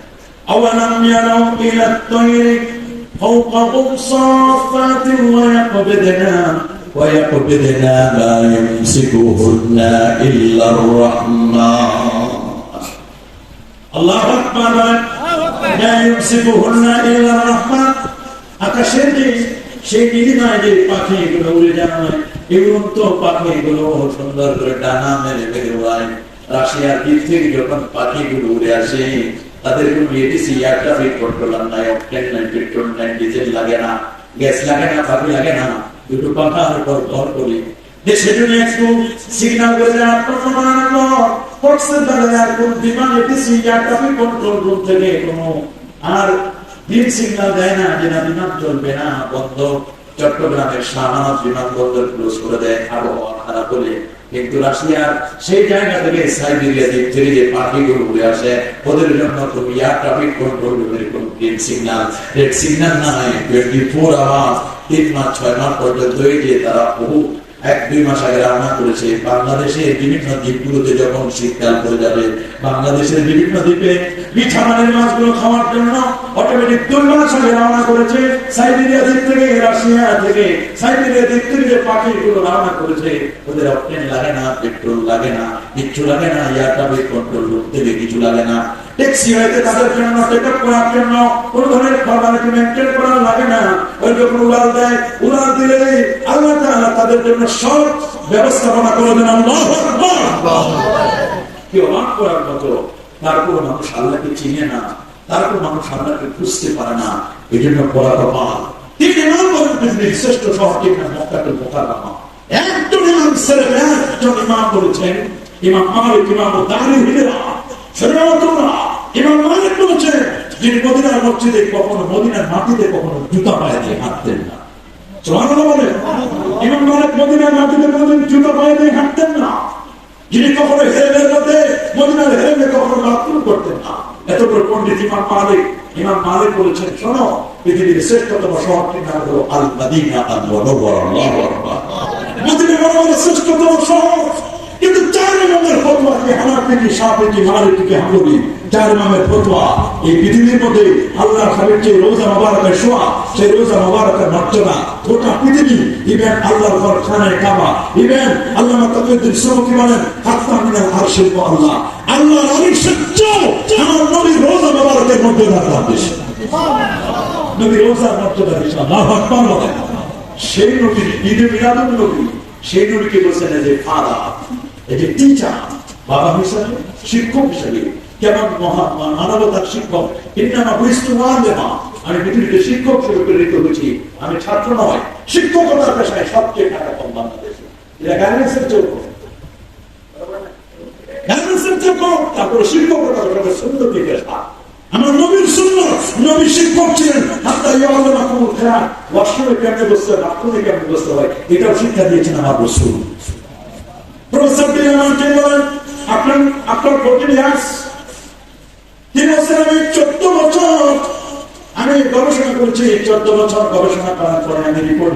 আওয়ালাম ইয়ারাউ ইলাত তায়রি ফাওকাহুম সাফাতিন ওয়া ইয়াকবিদনা মা ইউমসিকুহুন্না ইল্লার রাহমান। আল্লাহু আকবার। মা ইউমসিকুহুন্না ইল্লার রাহমান। আকাশের যে সেই নির্ণয় যে পাখিগুলো উড়ে যায়, এগুলো তো পাখিগুলো সুন্দর করে ডানা মেলে বের হয়। রাশিয়ার দিক থেকে যখন পাখিগুলো উড়ে আসে, তাদের কোন এটিসি এয়ার ট্রাফিক কন্ট্রোলার নাই, অকটেন নাই, পেট্রোল নাই, ডিজেল লাগে না, গ্যাস লাগে না, পাখি লাগে না। দুটো পাখার উপর ভর করে দেশের জন্য একটু সিগন্যাল করে দেন, আপনার কোন বিমান ATC air traffic control room থেকে কোনো আর গ্রিন সিগন্যাল দেয় না যে না বিমান চলবে না, বন্ধ। চট্টগ্রামের শাহনাজ বিমানবন্দর ক্লোজ করে দেয় আবহাওয়া খারাপ হলে। কিন্তু রাশিয়ার সেই জায়গা থেকে সাইবেরিয়া দিক থেকে যে পাখিগুলো উড়ে আসে, ওদের জন্য তুমি এয়ার ট্রাফিক কন্ট্রোল রুমের কোন গ্রিন সিগন্যাল, রেড সিগন্যাল নাই। 24 আওয়ার্স 3 মাস 6 মাস পর্যন্ত তারা বহু 1-2 মাস আগে রওনা করেছে। বাংলাদেশের বিভিন্ন দ্বীপগুলোতে যখন শীতকাল পড়ে যাবে, বাংলাদেশের বিভিন্ন দ্বীপে মিঠা পানির মাছগুলো খাওয়ার জন্য অটোমেটিক 2 মাস আগে রওনা করেছে। সাইবেরিয়া দ্বীপ থেকে, রাশিয়া থেকে, সাইবেরিয়া দ্বীপ থেকে যে পাখিগুলো রওনা করেছে, ওদের অক্টেন লাগে না, পেট্রোল লাগে না, কিচ্ছু লাগে না, এয়ার ট্রাফিক কন্ট্রোল রুম থেকে কিছু লাগে না। ট্যাক্সি হইতে তাদের জন্য টেকআপ করার জন্য কোন ধরনের ফর্মালিটি মেইনটেইন করা লাগে না। ওই যখন উড়াল দেয়, উড়াল দিলে আল্লাহ তাআলা তাদের জন্য সব ব্যবস্থাপনা করে দেন। আল্লাহু আকবার। কি অবাক করার মতো। তারপর মানুষ আল্লাহকে চিনে না, তারপর মানুষ আল্লাহকে বুঝতে পারে না। এই জন্য পড়া কপাল। তিনি ইমাম বলেন পৃথিবীর শ্রেষ্ঠ শহর ঠিক না, মক্কাতুল মুকাররমা। একজন ইমাম ছেড়ে একজন ইমাম বলেছেন, ইমাম মালিক, ইমাম দারুল হিজরা। ইমাম মালিক বলেছেন, যিনি মদিনার মসজিদে কখনো, মদিনার মাটিতে কখনো জুতা পায়ে দিয়ে হাঁটতেন না। সুবহানাল্লাহ বলেন। ইমাম মালিক মদিনার মাটিতে কোনোদিন জুতা পায়ে দিয়ে হাঁটতেন না। যিনি কখনো হেরেমের মধ্যে, মদিনার হেরেমে কখনো বাথরুম করতেন না। এত বড় পণ্ডিত ইমাম মালিক। ইমাম মালিক বলেছেন, শোনো, পৃথিবীর শ্রেষ্ঠতম শহরটির নাম হলো আল মাদিনা আল মুনাওয়ারা। আল্লাহু আকবার। মদিনা মুনাওয়ারা শ্রেষ্ঠতম শহর। কিন্তু 4 ইমামের ফতোয়া কি হানাফি কি শাফিঈ কি মালিকি কি হাম্বলি, 4 ইমামের ফতোয়া এই পৃথিবীর মধ্যে আল্লাহর হাবিব যে রোজা মুবারকের শোয়া, সেই রোজা মুবারকের মর্যাদা গোটা পৃথিবী, ইভেন আল্লাহর ঘর খানায়ে কাবা, ইভেন আল্লামা তাকওয়ুদ্দিন সুবকি বলেন, হাত্তা মিনাল আরশিল আল্লাহ, আল্লাহর আরশের চেয়ে আমার নবীর রোজা মুবারকের মর্যাদা বেশি। নবীর রোজার মর্যাদা বেশি। আল্লাহু আকবার বলেন। সেই নবীর ঈদে মিলাদুন নবী, সেই নবীকে বলছেন যে ফাদার, এই যে টিচার, বাবা হিসাবে, শিক্ষক হিসাবে, কেমন মহান মানবতার শিক্ষক। আমি পৃথিবীতে শিক্ষক হিসেবে প্রেরিত হয়েছি, আমি ছাত্র নয়। শিক্ষকতার পেশায় সবচেয়ে টাকা কম বাংলাদেশে, এটা গার্মেন্টসের চেয়ে কম, গার্মেন্টসের চেয়ে কম। তারপরে শিক্ষকতা সুন্দর পেশা। আমার নবীর সুন্নাত, নবী শিক্ষক ছিলেন। ওয়াশরুমে কেমনে বসতে হয়, বাথরুমে কেমনে বসতে হয়, এটাও শিক্ষা দিয়েছেন আমার রাসূল। প্রফেসর আমাকে বলেন, আপনার 14 ইয়ার্স, 3 বছর, আমি 14 বছর আমি গবেষণা করেছি। 14 বছর গবেষণা করার পরে আমি রিপোর্ট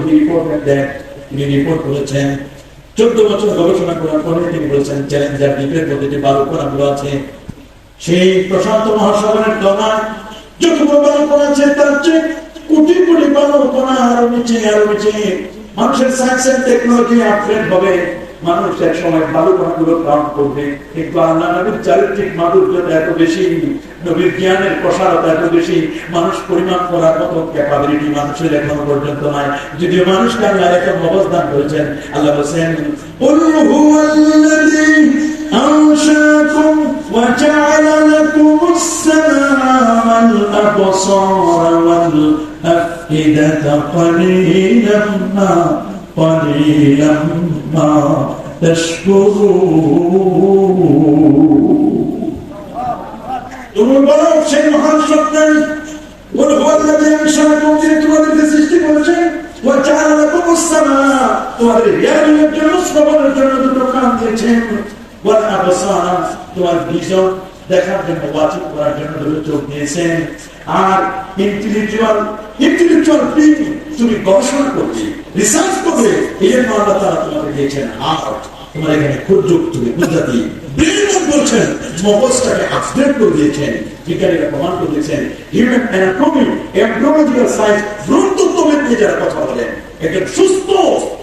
দেন, তিনি রিপোর্ট করেছেন। 14 বছর গবেষণা করার পরে তিনি বলেছেন চ্যালেঞ্জার দ্বীপের মধ্যে যে বালুকণাগুলো আছে, সেই প্রশান্ত মহাসাগরের তলায় যতগুলো বালুকণা আছে তার চেয়ে কোটি কোটি বালুকণা আরো নিচে, আরো নিচে। মানুষের সায়েন্স এন্ড টেকনোলজি আপগ্রেড হবে, মানুষ এক সময় বালুকণাগুলো কাউন্ট করবে। কিন্তু আল্লাহ নবীর চারিত্রিক মাধুর্যতা এত বেশি, নবীর জ্ঞানের প্রসারতা এত বেশি, মানুষ পরিমাপ করার মতো ক্যাপাবিলিটি মানুষের এখনো পর্যন্ত নাই। যদিও মানুষকে আল্লাহ এরকম অবস্থান করেছেন। আল্লাহ বলেছেন, أنشأكم وجعل لكم السمع والأبصار والأفئدة قليلا ما تشكرون। তুমি বলো সেই মহান সত্তাই, বল আল্লাহ আনশাকুম, যিনি তোমাদেরকে সৃষ্টি করেছেন, ওয়া জাআলা লাকুমুস সামা, তোমাদের জ্ঞানের জন্য, শ্রবণের জন্য দুটো কান দিয়েছেন, ওয়াল আবসারা, তোমার ভিশন দেখার জন্য, ওয়াচিং করার জন্য দুটো চোখ দিয়েছেন, আর ইন্টেলেকচুয়াল বিং, তুমি গবেষণা করবে, রিসার্চ করবে, এই জন্য আল্লাহ তাআলা তোমাকে দিয়েছেন হার্ট, তোমার এখানে খুদ্যুক, তুমি বুঝাতি ব্রেন বলছেন, মগজটাকে আপডেট করে দিয়েছেন। বিজ্ঞানীরা প্রমাণ করে দিয়েছেন, হিউম্যান অ্যানাটমি, এমব্রিওলজিক্যাল সায়েন্স, ভ্রূণতত্ত্ববিদ নিয়ে যারা কথা বলেন, একজন সুস্থ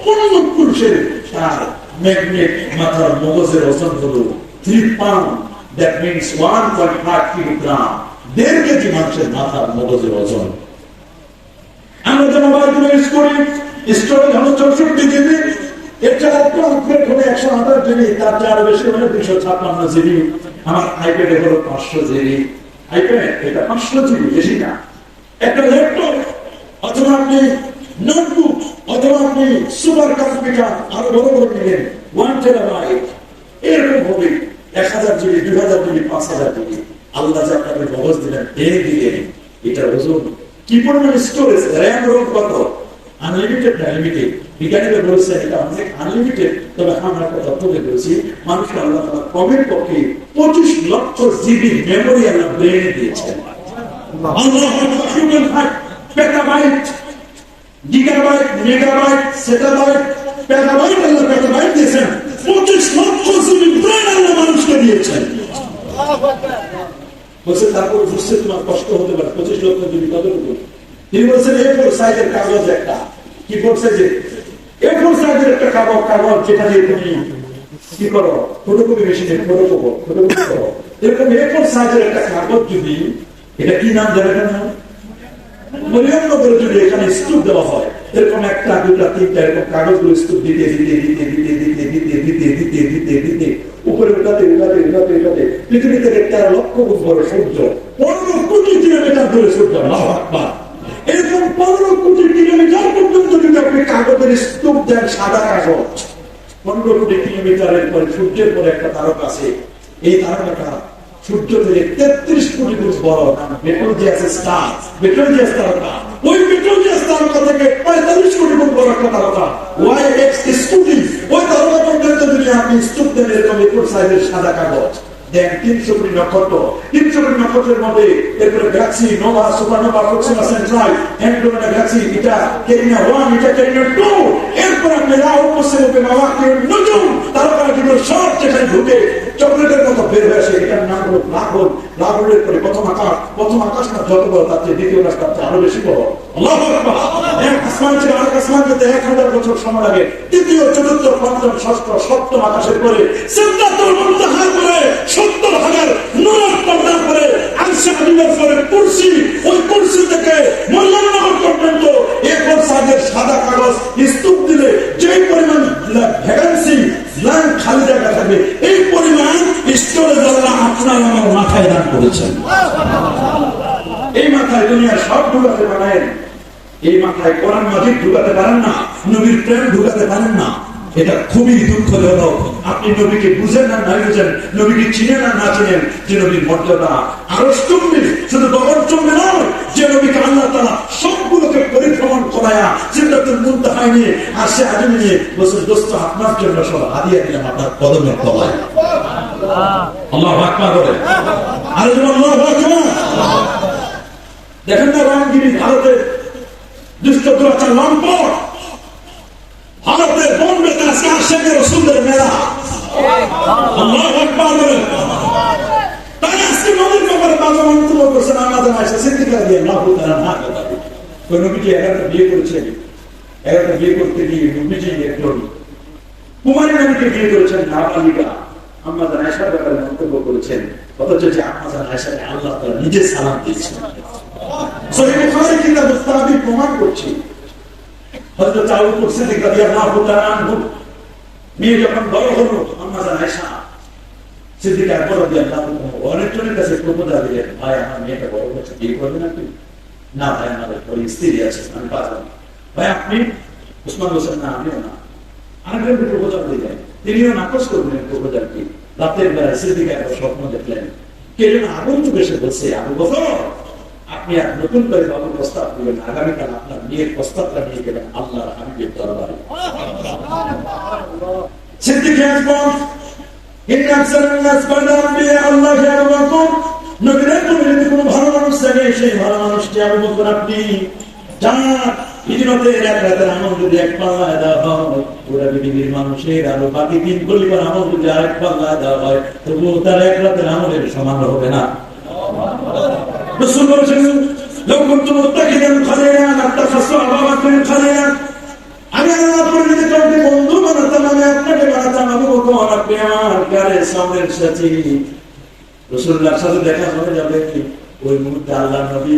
পূর্ণ পুরুষের তার ম্যাগনেট মাথার মগজের ওজন হলো 3 pound, that means 1.5 kilogram, 1.5 KG মানুষের মাথার মগজের ওজন। আমরা যে মোবাইলগুলো ইউজ করি, স্টোরেজ হলো 64 জিবি, এর চেয়ে একটু আপগ্রেড হলে 128 জিবি, তার চেয়ে আরো বেশি হলে 256 জিবি। আমার আইপ্যাডে হলো 500 জিবি, আইপ্যাড এটা 500 জিবি, বেশি না। একটা ল্যাপটপ অথবা আপনি নোটবুক অথবা আপনি সুপার কম্পিউটার আরো বড় বড় নিলেন, 1 টেরাবাইট, এরকম হবে 1000 জিবি, 2000 জিবি, 5000 জিবি। আল্লাহ যে আপনাকে মগজ দিলেন, দিলেন, এটা ওজন কি পরিমাণ স্টোরেজ, র্যাম রোম কত, আনলিমিটেড না লিমিটেড। বিজ্ঞানীরা বলেছেন এটা অনেক আনলিমিটেড, তবে আমরা একটা তথ্য বের করেছি, মানুষকে আল্লাহ তাআলা কমের পক্ষে 25 লক্ষ জিবি মেমোরি আল্লাহ ব্রেনে দিয়েছেন। পেটাবাইট, গিগাবাইট, মেগাবাইট, সেটাবাইট, পেটাবাইট, আল্লাহ পেটাবাইট দিয়েছেন। 25 লক্ষ জিবি ব্রেন আল্লাহ মানুষকে দিয়েছেন। বলছে তারপর বুঝতে তোমার কষ্ট হতে পারে, 25 লক্ষ জিবি কতটুকু? তিনি বলছেন A4 সাইজের কাগজ একটা, কি বলছে যে A4 সাইজের একটা কাগজ, যেটা দিয়ে তুমি কি করো, ফটোকপি মেশিনে ফটোকপি করো, এরকম A4 সাইজের একটা কাগজ যদি, এটা কি নাম দেবে না, মরিয়মনগরে যদি এখানে স্তূপ দেওয়া হয়, এরকম 1, 2, 3 এরকম কাগজগুলো স্তূপ দিতে উপরে উঠাতে পৃথিবী থেকে 13 লক্ষ গুণ বড় সূর্য, 15 কোটি কিলোমিটার দূরে সূর্য, আল্লাহু আকবার। এরকম 15 কোটি কিলোমিটার পর্যন্ত যদি আপনি কাগজের স্তূপ দেন, সাদা কাগজ, 15 কোটি কিলোমিটারের পরে সূর্যের পরে একটা তারকা আছে, এই তারকাটা সূর্য থেকে 33 কোটি গুণ বড়, বেটেলজিয়াস স্টার, বেটেলজিয়াস তারকা। ওই বেটেলজিয়াস তারকা থেকে 45 কোটি গুণ বড় একটা তারকা, YX স্কুটি, ওই তারকা পর্যন্ত যদি আপনি স্তূপ দেন, এরকম 1 সাইজের সাদা কাগজ দেন, 300 কোটি নক্ষত্র, 300 কোটি নক্ষত্রের মধ্যে এরপরে Galaxy, Nova, supernova, Proxima সেন্ট্রাই, Andromeda Galaxy, এটা ক্যারিনা 1, এটা ক্যারিনা 2, এরপর আপনি রাহু, পশ্চিমে মাওয়াকির নজুম, তারকাগুলো সব যেখানে ঢুকে চকলেটের মতো বের হয়ে আসে, এটার নাম হলো ব্ল্যাক হোল। ব্ল্যাক হোলের পরে প্রথম আকাশ না যত বড়, তার চেয়ে দ্বিতীয় আকাশ তার চেয়ে আরো বেশি বড়। আল্লাহু আকবার। এক আসমান ছিল, আরেক আসমান যেতে 1000 বছর সময় লাগে। তৃতীয়, চতুর্থ, পঞ্চম, ষষ্ঠ, সপ্তম আকাশের পরে সিদরাতুল মুনতাহার পরে 70,000 নূরের পর্দার পরে আরশে আজিমের পরে কুরসি, ওই কুরসি থেকে মরিয়মনগর পর্যন্ত A4 সাইজের সাদা কাগজ স্তূপ দিলে যে পরিমাণ ভ্যাকেন্সি, খালি জায়গা থাকবে, এই পরিমাণ করেছেন। এই মাথায় দুনিয়ার সব ঢুকাতে পারেন, এই মাথায় কোরআন মাজিদ ঢুকাতে পারেন না, নবীর প্রেম ঢুকাতে পারেন না। এটা খুবই দুঃখজনক। আপনি নবীকে বুঝেন না নাই বুঝেন, নবীকে চিনেন না না চিনেন, যে নবীর মর্যাদা আরো চুম্বি, শুধু গগন চুম্বি নয়, যে নবীকে আল্লাহ তাআলা সবগুলোকে পরিভ্রমণ করায়া সিদরাতুল মুনতাহা নিয়ে আরশে আজিম নিয়ে বলছেন, দোস্ত আপনার জন্য সব হাদিয়া দিলাম আপনার কদমের তলায়। আল্লাহু আকবার বলে, আরে আল্লাহু আকবার। দেখেন না রংগিরি ভারতের দুষ্ট দুরাচার লম্পট, ভারতের বোম্বেতে আজকে আশেকে রসুলের মেলা। আল্লাহু আকবার বলে, তাই আজকে নবীর ব্যাপারে বাজে মন্তব্য করছেন। আমাদের আয়েশা সিদ্দিকা রাদিয়াল্লাহু তাআলা না কথা, কোন নবীজি 11টা বিয়ে করেছেন, 11টা বিয়ে করতে গিয়ে নবীজি একজন কুমারী নারীকে বিয়ে করেছেন, নাবালিকা। আমাদের আয়েশার ব্যাপারে মন্তব্য করেছেন, অথচ যে আমাদের আয়েশাকে আল্লাহ তাআলা নিজে সালাম দিয়েছেন। সহিহ বুখারী কিতাব মুস্তাহাবি প্রমাণ করছে, হযরত আবু বকর সিদ্দিক রাদিয়াল্লাহু তাআলা আনহু মেয়ে যখন বড় হলো, আমাদের আয়েশা সিদ্দিকা রাদিয়াল্লাহু তাআলা অনেকজনের কাছে প্রপোজাল দিলেন, ভাই আমার মেয়েটা বড় হচ্ছে, বিয়ে করবেন আপনি? না ভাই, আমাদের পরে স্ত্রী আছে, আমি পারবো না। ভাই আপনি? উসমান বলছেন না, আমিও না। আরেকজন প্রপোজাল দিলেন, তিনিও নাকচ করলেন প্রপোজালটি। রাতের বেলায় সিদ্দিকা একটা স্বপ্ন দেখলেন, কে যেন আগন্তুক এসে বলছে, আবু বকর আপনি আর নতুন করে বাবু প্রস্তাব দিবেন, আগামীকাল আপনার মেয়ের প্রস্তাবটা নিয়ে গেলেন আল্লাহর হাবিবের দরবারে। সিদ্দিক আকবর আল্লাহকে আবু বকর নবীর কোন ভালো মানুষ থাকে, সেই ভালো মানুষটি আবু বকর আপনি যান। হিজরতের এক রাতের আমল যদি এক পাল্লায় দেওয়া হয়, পুরা পৃথিবীর মানুষের আরো বাকি 3 পরিবার আমল যদি আরেক পাল্লায় দেওয়া হয়, তবুও তার এক রাতের আমলের সমান হবে না। রাসূল বলেছেন, লাউ কুনতু মুত্তাকিদান খালিলা লাত্তাখাসু আবু বকর খালিলা, আমি আল্লাহ করে যদি কাউকে বন্ধু বানাতাম, আমি আপনাকে বানাতাম আবু বকর, আপনি আমার গায়ের সামনের সাথী। রাসূলুল্লাহর সাথে দেখা হয়ে যাবে, ওই মুহূর্তে আল্লাহর নবী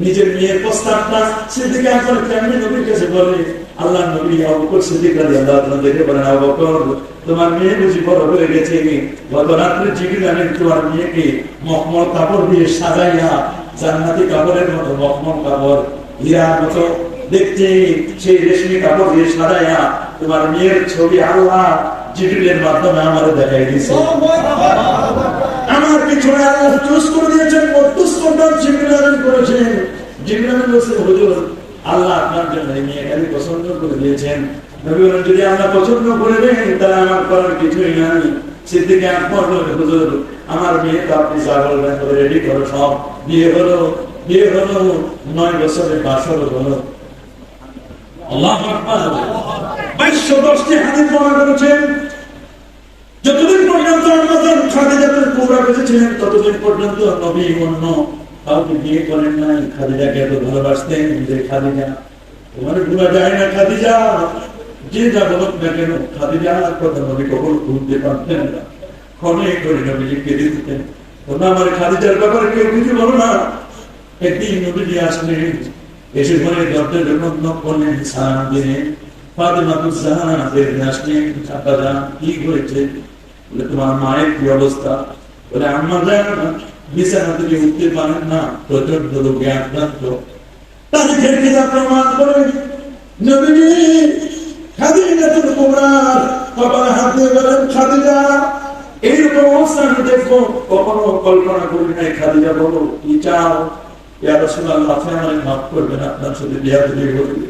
নিজের মেয়ের প্রস্তাবটা সিদ্দিক আকবর কেমনি নবীর কাছে বলে, আল্লাহর নবী আবু বকর সিদ্দিক রাদিয়াল্লাহু তাআলা দেখে বলেন, আবু বকর তোমার মেয়ে বুঝি বড় হয়ে গেছে, গত রাত্রে জিকির আনেন তোমার মেয়েকে মখমল কাপড় দিয়ে সাজাইয়া, জান্নাতি কাপড়ের মতো মখমল কাপড়, হীরার মতো দেখতে সেই রেশমি কাপড় দিয়ে সাজাইয়া তোমার মেয়ের ছবি আল্লাহ জিকিরের মাধ্যমে আমাদের দেখাই দিয়েছে। আমার পিছনে আল্লাহ চুজ করে দিয়েছেন, মধ্যস্থ জিকির আনেন করেছেন। জিকির আনেন বলছে, হুজুর আল্লাহ আপনার জন্য এই মেয়েটাকে পছন্দ করে দিয়েছেন। নবী বলেন, যদি আল্লাহ পছন্দ করে দেন তাহলে আমার করার কিছুই নাই। সিদ্দিক আকবর বলেন, হুজুর আমার মেয়ে তো আপনি যা বলবেন রেডি করো, সব বিয়ে হলো। 9 বছরের বাসর হলো। আল্লাহু আকবার। 2210টি হাদিস বর্ণনা করেছেন। যতদিন পর্যন্ত আমাদের খাদিজাতুল কুবরা বেঁচে ছিলেন, ততদিন পর্যন্ত নবী অন্য কাউকে বিয়ে করেন নাই। খাদিজাকে এত ভালোবাসতেন যে খাদিজা তোমার ভুলা যায় না, খাদিজা যে যা বলুক না কেন, খাদিজার কথা নবী কখনো ভুলতে পারতেন না। ক্ষণে করে নবীজি কেঁদে দিতেন, তোমরা আমার খাদিজার ব্যাপারে কেউ কিছু বলো না। একদিন নবীজি আসলেন, এসে ঘরে দরজার জন্য করলেন, সালাম দিলেন। ফাতেমাতুজ জাহরা বেরিয়ে আসলেন, আব্বা জান কি হয়েছে? বলে তোমার মায়ের কি অবস্থা? বলে আম্মা জান বিছানা থেকে উঠতে পারেন না, প্রচন্ড রোগে আক্রান্ত। তাদের কিতাব প্রমাণ করে নবীজি খাদিজাতুল কুবরার কপালে হাত দিয়ে বলেন, খাদিজা এইরকম অবস্থা আমি দেখবো কখনো কল্পনা করি নাই। খাদিজা বলো কি চাও? ইয়া রাসূলুল্লাহ আপনি আমাকে মাফ করবেন, আপনার সাথে বিয়াদবি হয়েছে।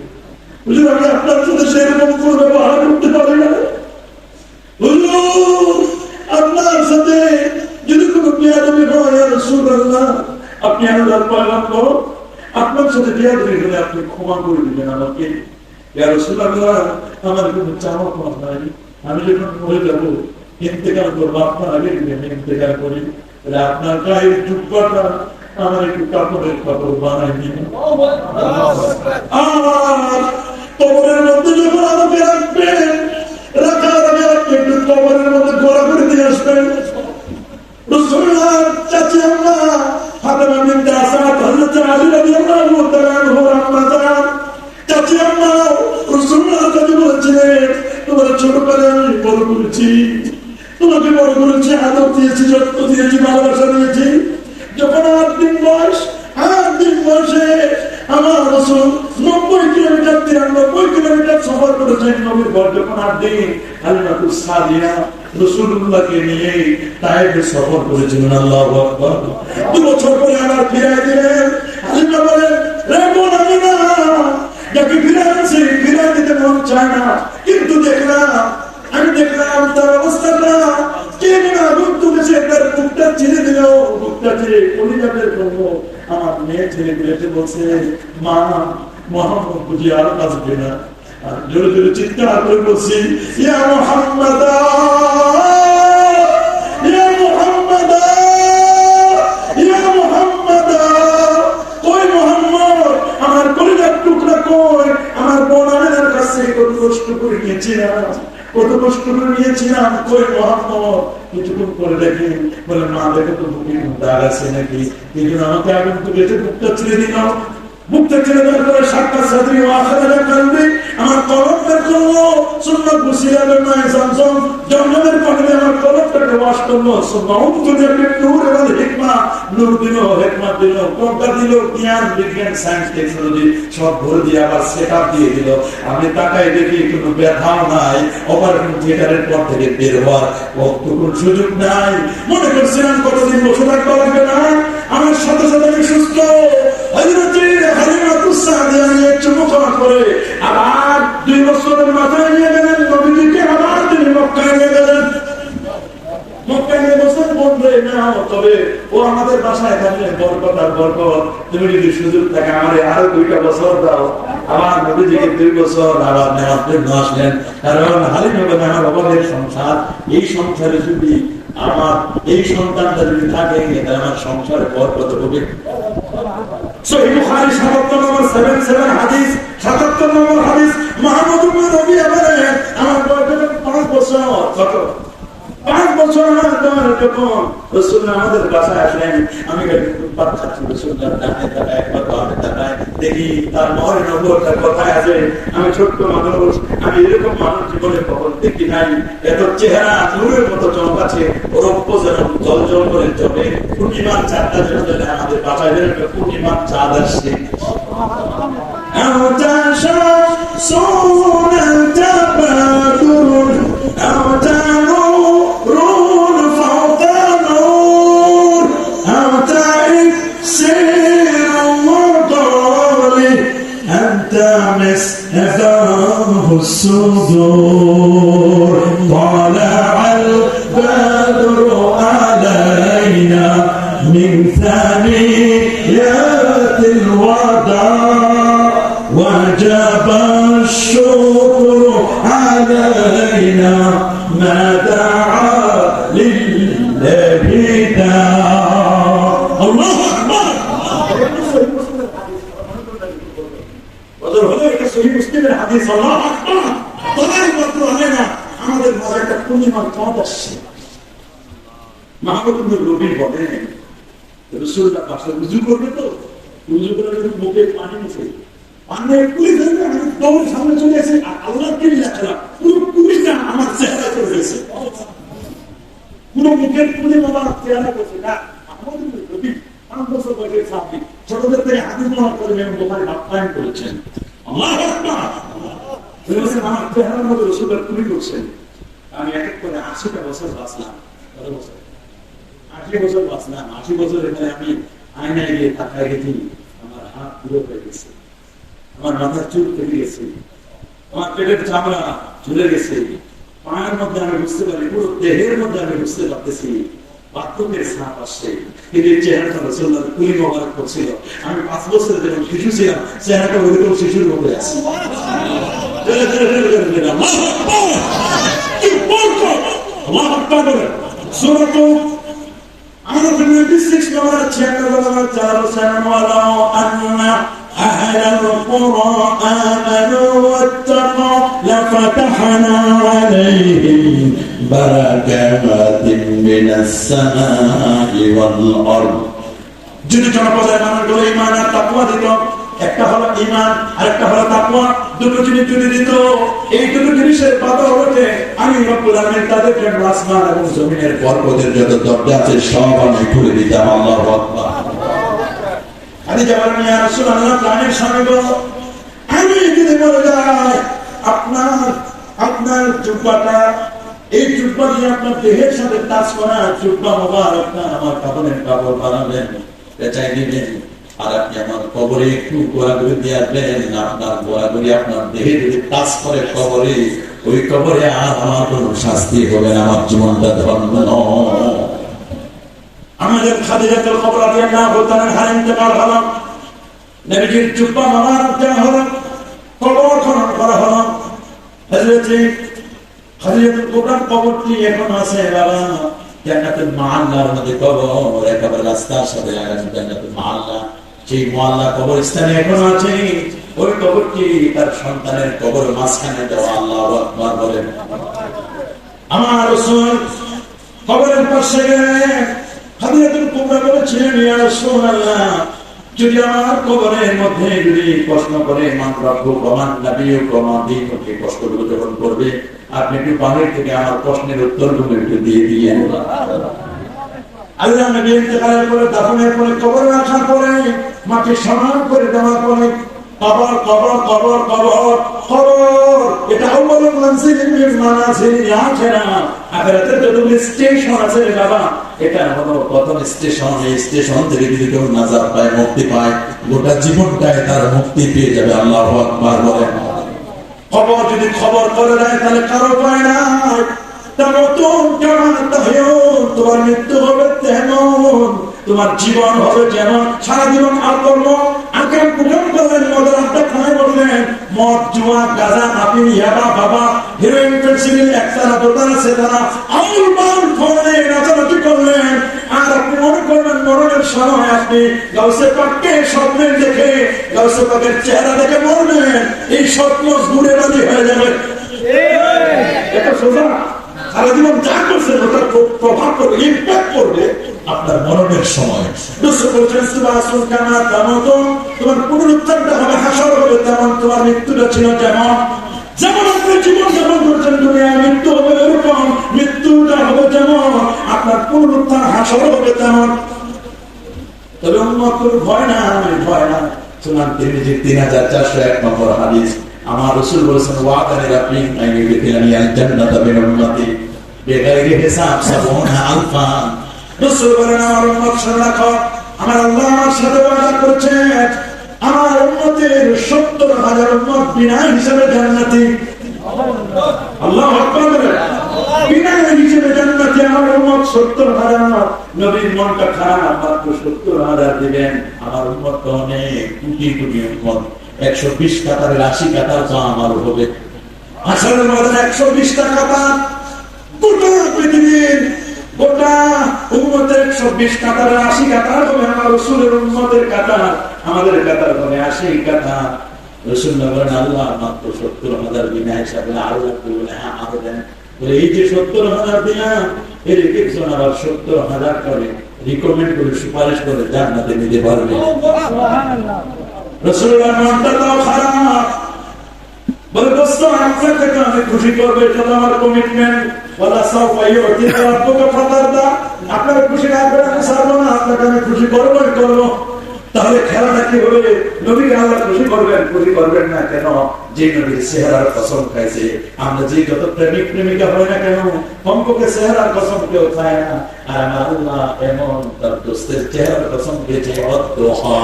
হুজুর আমি আপনার সাথে সেরকম কোনো ব্যবহার করতে পারি না। হুজুর আপনার সাথে যদি কোনো বিয়াদবি হয়, ইয়া রাসূলুল্লাহ আপনি আল্লাহর পয়গম্বর, আপনার সাথে বিয়াদবি হলে আপনি ক্ষমা করে দিবেন আমাকে। ইয়া রাসূলুল্লাহ আমার কোনো চাওয়া পাওয়া নাই, আমি যখন মরে যাবো ইন্তেকাল করবো আপনার আগে ইন্তেকাল করি, আপনার গায়ের জুব্বাটা আমার একটু কাপড়ের কাপড় বানাই দিন। আর কবরের মধ্যে যখন আমাকে রাখবেন, রাখার আগে আপনি একটু কবরের মধ্যে ঘোরাঘুরি দিয়ে আসবেন। রাসূলুল্লাহ চাচি আম্মা ফাতেমা বিনতে আসাদ হযরত আলী রাদিয়াল্লাহু তাআলা আনহুর আম্মা জান, চাচি আম্মা রাসূলুল্লাহ কাছে বলেছিলেন, তোমার ছোটবেলায় আমি বড় করেছি, তোমাকে বড় করেছি, আদর দিয়েছি, যত্ন দিয়েছি, ভালোবাসা দিয়েছি। যখন 8 দিন বয়স, 8 দিন বয়সে আমার রাসূল 90 কিলোমিটার 93 কিলোমিটার সফর করেছেন। নবীর পর যখন 8 দিন হালিমাতুস সাদিয়া রাসূলুল্লাহকে নিয়ে তায়েফে সফর করেছিলেন। আল্লাহু আকবার। 2 বছর পরে আবার ফিরে দিলেন। হালিমা বলেন, রে বোন আমিনা, যাকে ফিরে দিতে মন চায় না, কিন্তু আমি দেখলাম তার অবস্থাটা কেমন আগুন তুলেছে। তার বুকটা ছেড়ে দিল, বুকটা ছেড়ে কলিজা বের করবো। আমার মেয়ে ছেড়ে দিয়েছে, বলছে মা মোহাম্মদ বুঝি আর আসবে না। আর জোরে জোরে চিৎকার করে বলছি, ইয়া মুহাম্মাদ, ইয়া মুহাম্মাদ, ইয়া মুহাম্মাদ, কই মুহাম্মদ, আমার কলিজার টুকরা কই? আমার বোন আমেনার কাছে কত কষ্ট করে নিয়েছিলাম, কত কষ্ট করে নিয়েছিলাম, কই মোহাম্মদ? কিছুক্ষণ করে দেখি, বলে মা দেখো তো বুকে দাগ আছে নাকি, এই জন্য আমাকে আগুন তুলে বুকটা ছেড়ে দিলাম। মুখটা ছেড়ে দেওয়ার পরে সাক্ষাৎ সাথী আখেরাতে কাঁদবে, আমার কলম বের করলো, সুন্নাত বুসিয়াবের নয় জামজম জমজমের পানিতে আমার কলমটাকে ওয়াশ করলো। সুবহানাল্লাহ, নূর এবং হিকমা, নূর দিল, হিকমত দিল, কোনটা দিল, জ্ঞান, বিজ্ঞান, সায়েন্স, টেকনোলজি সব ভরে দিয়ে আবার সেটআপ দিয়ে দিল। আমি তাকাই দেখি কোনো ব্যথাও নাই, অপারেশন থিয়েটারের পর থেকে বের হওয়ার কোনো সুযোগ নাই। মনে করছিলাম কতদিন বসে থাকতে লাগবে না, আমার সাথে সাথে আমি সুস্থ। হালিমাতুস সাদিয়া নিয়ে চুমুখানা করে আবার 2 বছরের মাথায় নিয়ে গেলেন নবীজিকে, আবার তিনি মক্কায় নিয়ে গেলেন। মক্কায় নিয়ে বসেন, বলবে না তবে ও আমাদের বাসায় থাকলে বরকত আর বরকত, তুমি যদি সুযোগ থাকে আমারে আরো 2টা বছর দাও। আবার নবীজিকে 2 বছর আবার নেওয়ার জন্য আসলেন, কারণ হালিমা বলে আমার অভাবের সংসার, এই সংসারে যদি আমার এই সন্তানটা যদি থাকে তাহলে আমার সংসারে বরকত হবে। সহিহ বুখারী 77 নম্বর 77 হাদিস, 77 নম্বর হাদিস, মুহাম্মদ ইবনে নবী বলেন আমার বয়স 5 বছর, কত 5 বছর আমার বয়স যখন রাসূল আমাদের বাসায় আসলেন, আমি বাচ্চা ছিল, রাসূলুল্লাহ ডানে তাকায়, একবার বামে তাকায়, দেখি তার মহরে নবুয়তটা কোথায় আছে। আমি ছোট্ট মানুষ, আমি এরকম মানুষ জীবনে কখনো দেখি নাই। এত চেহারা নূরের মতো চমকাচ্ছে, রৌপ্য যেন জলজল করে চলে, পূর্ণিমার চাঁদটা যেন আমাদের বাসায় যেন একটা পূর্ণিমার চাঁদ আসছে। الصدور طلع البدر علينا من ثنيات الوداع وجب الشكر علينا ما دعا لله داع. الله أكبر. আমাদের মাঝে একটা পূর্ণিমার চাঁদ আসছে। মাহমুদ নবী বলেন রাসূলুল্লাহ পাশে উযু করবে, তো উযু করে মুখে পানি মুছে পানি পুরি ধরবে, আমি দৌড়ে সামনে চলে আসি, আর আল্লাহকে লেখা পুরো পুরিটা আমার চেহারা করে দিয়েছে, পুরো মুখের পুরি বাবা চেহারা করছে না। মাহমুদ নবী 5 বছর বয়সের সাহাবী, ছোটদের থেকে হাদিস বর্ণনা করে ইমাম বুখারী বাখ্যান করেছেন। আল্লাহু আকবার। আমার চেহারার মধ্যে রাসূলুল্লাহ পুরি করছেন। আমি এক এক করে 80টা বছর বাঁচলাম। কত বছর? 80 বছর বাঁচলাম। 80 বছর এখানে আমি আয়নায় গিয়ে তাকায় গেছি, আমার হাত পুরো হয়ে গেছে, আমার মাথার চুল কেটে গেছে, আমার পেটের চামড়া ঝুলে গেছে, পায়ের মধ্যে আমি বুঝতে পারি, পুরো দেহের মধ্যে আমি বুঝতে পারতেছি বাথরুমের ছাপ আসছে। কিন্তু এই চেহারাটা রাসূলুল্লাহ পুরি মোবারক করছিল। আমি 5 বছর যখন শিশু ছিলাম, চেহারাটা ওইরকম শিশুর মতো আছে। لفتحنا عليهم بركات من السماء والأرض. যদি জনপদের মানুষগুলো ঈমান আর তাকওয়া দিত, একটা হলো ঈমান আর একটা হলো তাকওয়া। দুটো জিনিস যদি দিত, এই দুটো জিনিসের বাধা হতে আমি রব্বুল আলামিন তাদেরকে আসমান এবং জমিনের বরকতের যত দরজা আছে সব আমি খুলে দিতাম। আল্লাহু আকবার। খাদিজা বলেন, ইয়া রাসূলুল্লাহ, প্রাণের স্বামী গো, আমি যদি মরে যাই, আপনার জুব্বাটা, এই জুব্বা দিয়ে আপনার দেহের সাথে টাচ করা জুব্বা মোবারকটা আমার কাপড়ের কাপড় বানাবেন, পেঁচাই দিবেন, আর আপনি আমার কবরে একটু গোড়াগুড়ি দিয়ে আসবেন। আপনার গোড়াগুড়ি আপনার দেহে যদি টাচ করে কবরে, ওই কবরে আর আমার কোনো শাস্তি হবে না, আমার জীবনটা ধন্য। আমাদের খাদিজাতুল কুবরা রাদিয়াল্লাহু তাআলা হার ইন্তেকাল হলো, নবীজির জুব্বা মোবারক দেওয়া হলো, কবর খনন করা হলো। হযরত খাদিজাতুল কুবরার কবরটি এখন আছে বাবা জান্নাতুল মুআল্লার মধ্যে কবর, একেবারে রাস্তার সাথে লাগানো জান্নাতুল মুআল্লা। সেই মুআল্লা কবরস্থানে এখন আছে। ওই কবরটি তার সন্তানের কবর মাঝখানে দেওয়া। আল্লাহু আকবার বলেন। আমার রাসূল কবরের পাশে গেলেন। খাদিজাতুল কুবরা বলেছিলেন, ইয়া রাসূলুল্লাহ, যদি আমার কবরের মধ্যে যদি প্রশ্ন করে মান রাব্বুক ওয়া মান নাবিয়্যুক ওয়া মা দীনুক, এই প্রশ্নগুলো যখন করবে, আপনি একটু বাহির থেকে আমার প্রশ্নের উত্তরগুলো একটু দিয়ে দিয়েন। আল্লাহ নবী ইন্তেকালের পরে, দাফনের পরে, কবরে রাখার পরে, মাটি সমান করে দেওয়ার পরে কবর কবর কবর কবর কবর, এটা আউয়ালুল মানজিলিন মিন মানাজিলিল আখিরাহ। আখিরাতের যতগুলো স্টেশন আছে বাবা, এটা হলো প্রথম স্টেশন। এই স্টেশন থেকে যদি কেউ নাজাত পায়, মুক্তি পায়, গোটা জীবনটাই তার মুক্তি পেয়ে যাবে। আল্লাহু আকবার বলেন। খবর যদি খবর করে দেয়, তাহলে কারো পায় না। তোমার মৃত্যু হবে তেমন, তোমার জীবন হবে যেমন। সারা জীবন আকর্ম আকাম কুকাম করলেন, মদের আড্ডা খায় বললেন, মদ, জুয়া, গাঁজা, আফিম, ইয়াবা, বাবা, হিরোইন, ফেন্সিডিল, একতারা, দোতারা, সেতারা, আউল বাউল ফলে নাচানাচি করলেন। আর আপনি মনে করবেন মরণের সময় আপনি গাউসে পাককে স্বপ্নের দেখে, গাউসে পাকের চেহারা দেখে মরবেন। এই স্বপ্ন ঘুরে বালি হয়ে যাবে। এটা সোজা। সারা জীবন যা করছেন ওটার প্রভাব করবে, ইম্প্যাক্ট করবে আপনার মরণের সময়। তোমার পুনরুত্থানটা হবে, হাসর হবে তেমন, তোমার মৃত্যুটা ছিল যেমন। যেমন আপনি জীবন যাপন করছেন দুনিয়ায়, মৃত্যু হবে এরকম, মৃত্যুটা হবে যেমন, আপনার পুনরুত্থান হাসর হবে তেমন। তবে উম্মতের ভয় না, ভয় না। সুনান তিরমিজি 3401 নম্বর হাদিস, আমার রাসূল বলেছেন, ওয়াদানি রাব্বি আইনি বিকিলানি আল জান্নাতা বিল উম্মতি বিগাইরি হিসাব 70000। রাসূল বলেন, আমার উম্মত শুনে রাখো, আমার আল্লাহ আমার সাথে ওয়াদা করেছেন, আমার উম্মতের 70000 উম্মত বিনা হিসাবে জান্নাতি। আল্লাহু আকবার বলেন। বিনা হিসাবে জান্নাতি আমার উম্মত 70000। নবীর মনটা খারাপ, মাত্র 70000 দিবেন। আমার উম্মত তো অনেক, কোটি কোটি উম্মত। 120 কাতারের 80 কাতার তো আমার হবে। আসলে 120টা কাতার গোটা পৃথিবীর, গোটা উম্মতের 120 কাতারের 80 কাতার হবে আমার রাসূলের উম্মতের কাতার। আমাদের কাতার হবে 80 কাতার। রাসূল বলেন, আল্লাহ মাত্র 70000 বিনা হিসাবে আরো লাগবে বলে, হ্যাঁ আরো দেন বলে। এই যে 70000 দিলাম, এর একজন আবার 70000 করে রিকমেন্ড করে, সুপারিশ করে জান্নাতে নিতে পারবে। রাসূলুল্লাহ মনটা তো খারাপ, বলে দোস্ত আপনাকে তো আমি খুশি করবো, এটা তো আমার কমিটমেন্ট। বলা সব আপনাকে ফাতারদা, আপনাকে খুশি না করে আমি ছাড়বো না, আপনাকে আমি খুশি করবোই করবো। তাহলে খেলাটা কি হবে? নবীকে আল্লাহ খুশি করবেন, খুশি করবেন না কেন? যে নবীর চেহারার কসম খাইছে। আমরা যে যত প্রেমিক প্রেমিকা হয় না কেন, কমপক্ষে চেহারার কসম কেউ খায় না। আর আমার আল্লাহ এমন তার দোস্তের চেহারার কসম খেয়েছে, অদ্দোহা।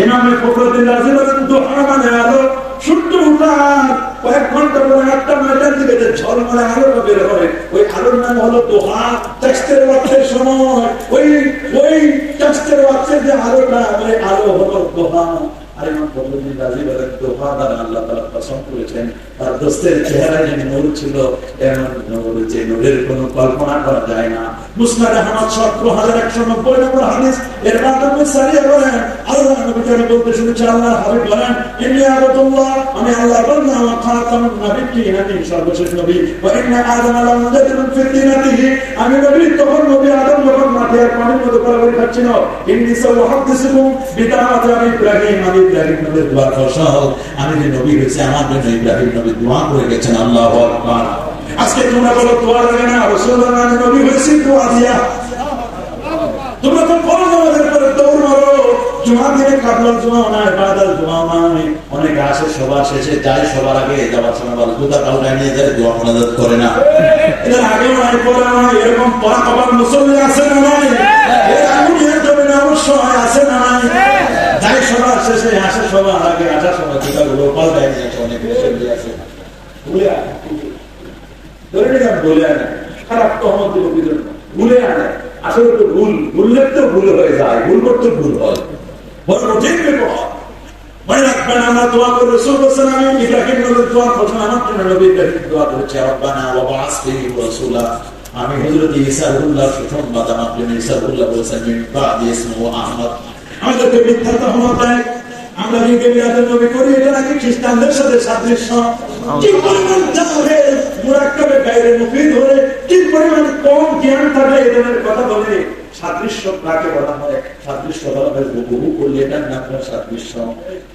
ইমামে ফখরুদ্দিন রাজি বলেন, দোহা মানে আলো। সূর্য উঠার কয়েক ঘন্টা পরে 8টা-9টার দিকে যে ঝলমলে আলোটা বের হয়, ওই আলোর নাম হলো দোহা। চাষের ওয়াক্তের সময় ওই চাষের ওয়াক্তের যে আলোটা, ওই আলো হলো দোহা। আর ইমাম ফখরুদ্দিন রাজি বলেন, দোহা দ্বারা আল্লাহ তাআলা কসম করেছেন, তার দোস্তের চেহারায় যে নূর ছিল, এমন নূর যে নূরের কোনো কল্পনা করা যায় না। মুসনাদ আহমদ 17190 নম্বর হাদিস। এর মাধ্যমে সারিয়া বলেন, আল্লাহ নবী করিম বলতে শুনেছি, আল্লাহ হাবিব বলেন, ইন্নী আবদুল্লাহ, আমি আল্লাহর বান্দা, ওয়া খাতামুন নাবিয়্যিন, আমি সর্বশেষ নবী, ওয়া ইন্না আদম লামুজাদিলুন ফি দীনিহি, আমি নবী তখন নবী আদম যখন মাটি আর পানির মধ্যে বরাবর খাচ্ছিল, ইন্নী সাউহাদিসুকুম বিদাওয়াতি ইব্রাহিম, আমি ইব্রাহিম নবীর দোয়ার ফসল, আমি যে নবী হয়েছে আমার জন্য ইব্রাহিম নবী দোয়া করে গেছেন। আল্লাহু আকবার। আজকে তোমরা বলো দোয়া লাগে না, রাসূলুল্লাহ আমি নবী হয়েছি দোয়া দিয়া। তোমরা তো ফরজ নামাজের পরে দৌড় মারো, জুমা দিনে কাবলাল জুমা নাই, বাদাল জুমা নাই, অনেকে আসে সবার শেষে যায়, সবার আগে যাওয়ার সময় বলে জুতা কালটা নিয়ে যায়, দোয়া মোনাজাত করে না। এদের আগেও নাই পরে নাই, এরকম পড়া কবার মুসল্লি আছে না নাই? এর আগুনের জন্য অবশ্যই আছে না নাই? যায় সবার শেষে, আসে সবার আগে, আসার সময় জুতা গুলো পাল্টায় নিয়ে আসে, অনেক মুসল্লি আছে ভুলে আনে, ধরে নিলাম ভুলে আনে, খারাপ তহমত দিল বিজন্য ভুলে আনে। আসলে তো ভুল, ভুললে তো ভুল হয়ে যায়, ভুল করতে ভুল হয়, বড় কঠিন ব্যাপার। মনে রাখবেন, আমরা দোয়া করে রাসূল বলেছেন, আমি ইব্রাহিম নবীর দোয়া করছেন, আমার জন্য নবী ইব্রাহিম দোয়া করেছে, রব্বানা ওয়া বা'আস ফীহিম রাসূলা, আমি হযরত ঈসা আলাইহিস সালাম বাদা মাকলুম ঈসা আলাইহিস বলেছেন, মিন বা'দি ইসমুহু আহমদ। আমাদেরকে মিথ্যা তহমত দেয়, আমরা যে মিলাদুন নবী করি, এটা নাকি খ্রিস্টানদের সাথে সাদৃশ্য। কি পরিমাণ জাহেল, মুরাক্কাবে গায়রে মুফিদ হলে, কি পরিমাণ কম জ্ঞান থাকলে এই ধরনের কথা বলে। সাদৃশ্য কাকে বলা হয়? সাদৃশ্য বলা হয় বহু করলে এটার নাম হয় সাদৃশ্য।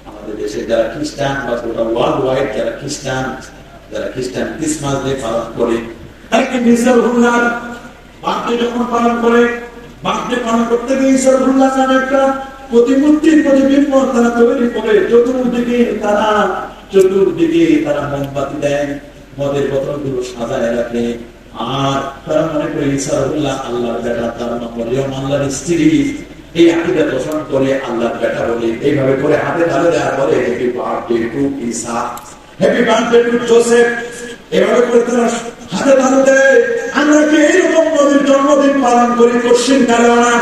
আমাদের দেশে যারা খ্রিস্টান বা গোটা ওয়ার্ল্ড ওয়াইড যারা খ্রিস্টান ক্রিসমাস ডে পালন করে, তারা কি ঈসাউল্লাহ বার্থডে যখন পালন করে, বার্থডে পালন করতে গিয়ে ঈসাউল্লাহ নামে একটা প্রতিমূর্তির প্রতিবিম্ব তারা তৈরি করে, চতুর্দিকে তারা মোমবাতি দেয়, মদের বোতলগুলো সাজায় রাখে, আর তারা মনে করে ঈসাউল্লাহ আল্লাহর বেটা, তার নাম মরিয়ম আল্লাহর স্ত্রী। এই আকীদা পোষণ করে আল্লাহর বেটা বলে, এইভাবে করে হাতে তালে দেওয়ার পরে happy birthday to Isa, happy birthday to Joseph, এভাবে করে তারা হাতে তালে দেয়। আমরা কি এইরকম নবীর জন্মদিন পালন করি কোশ্চিন কারণা?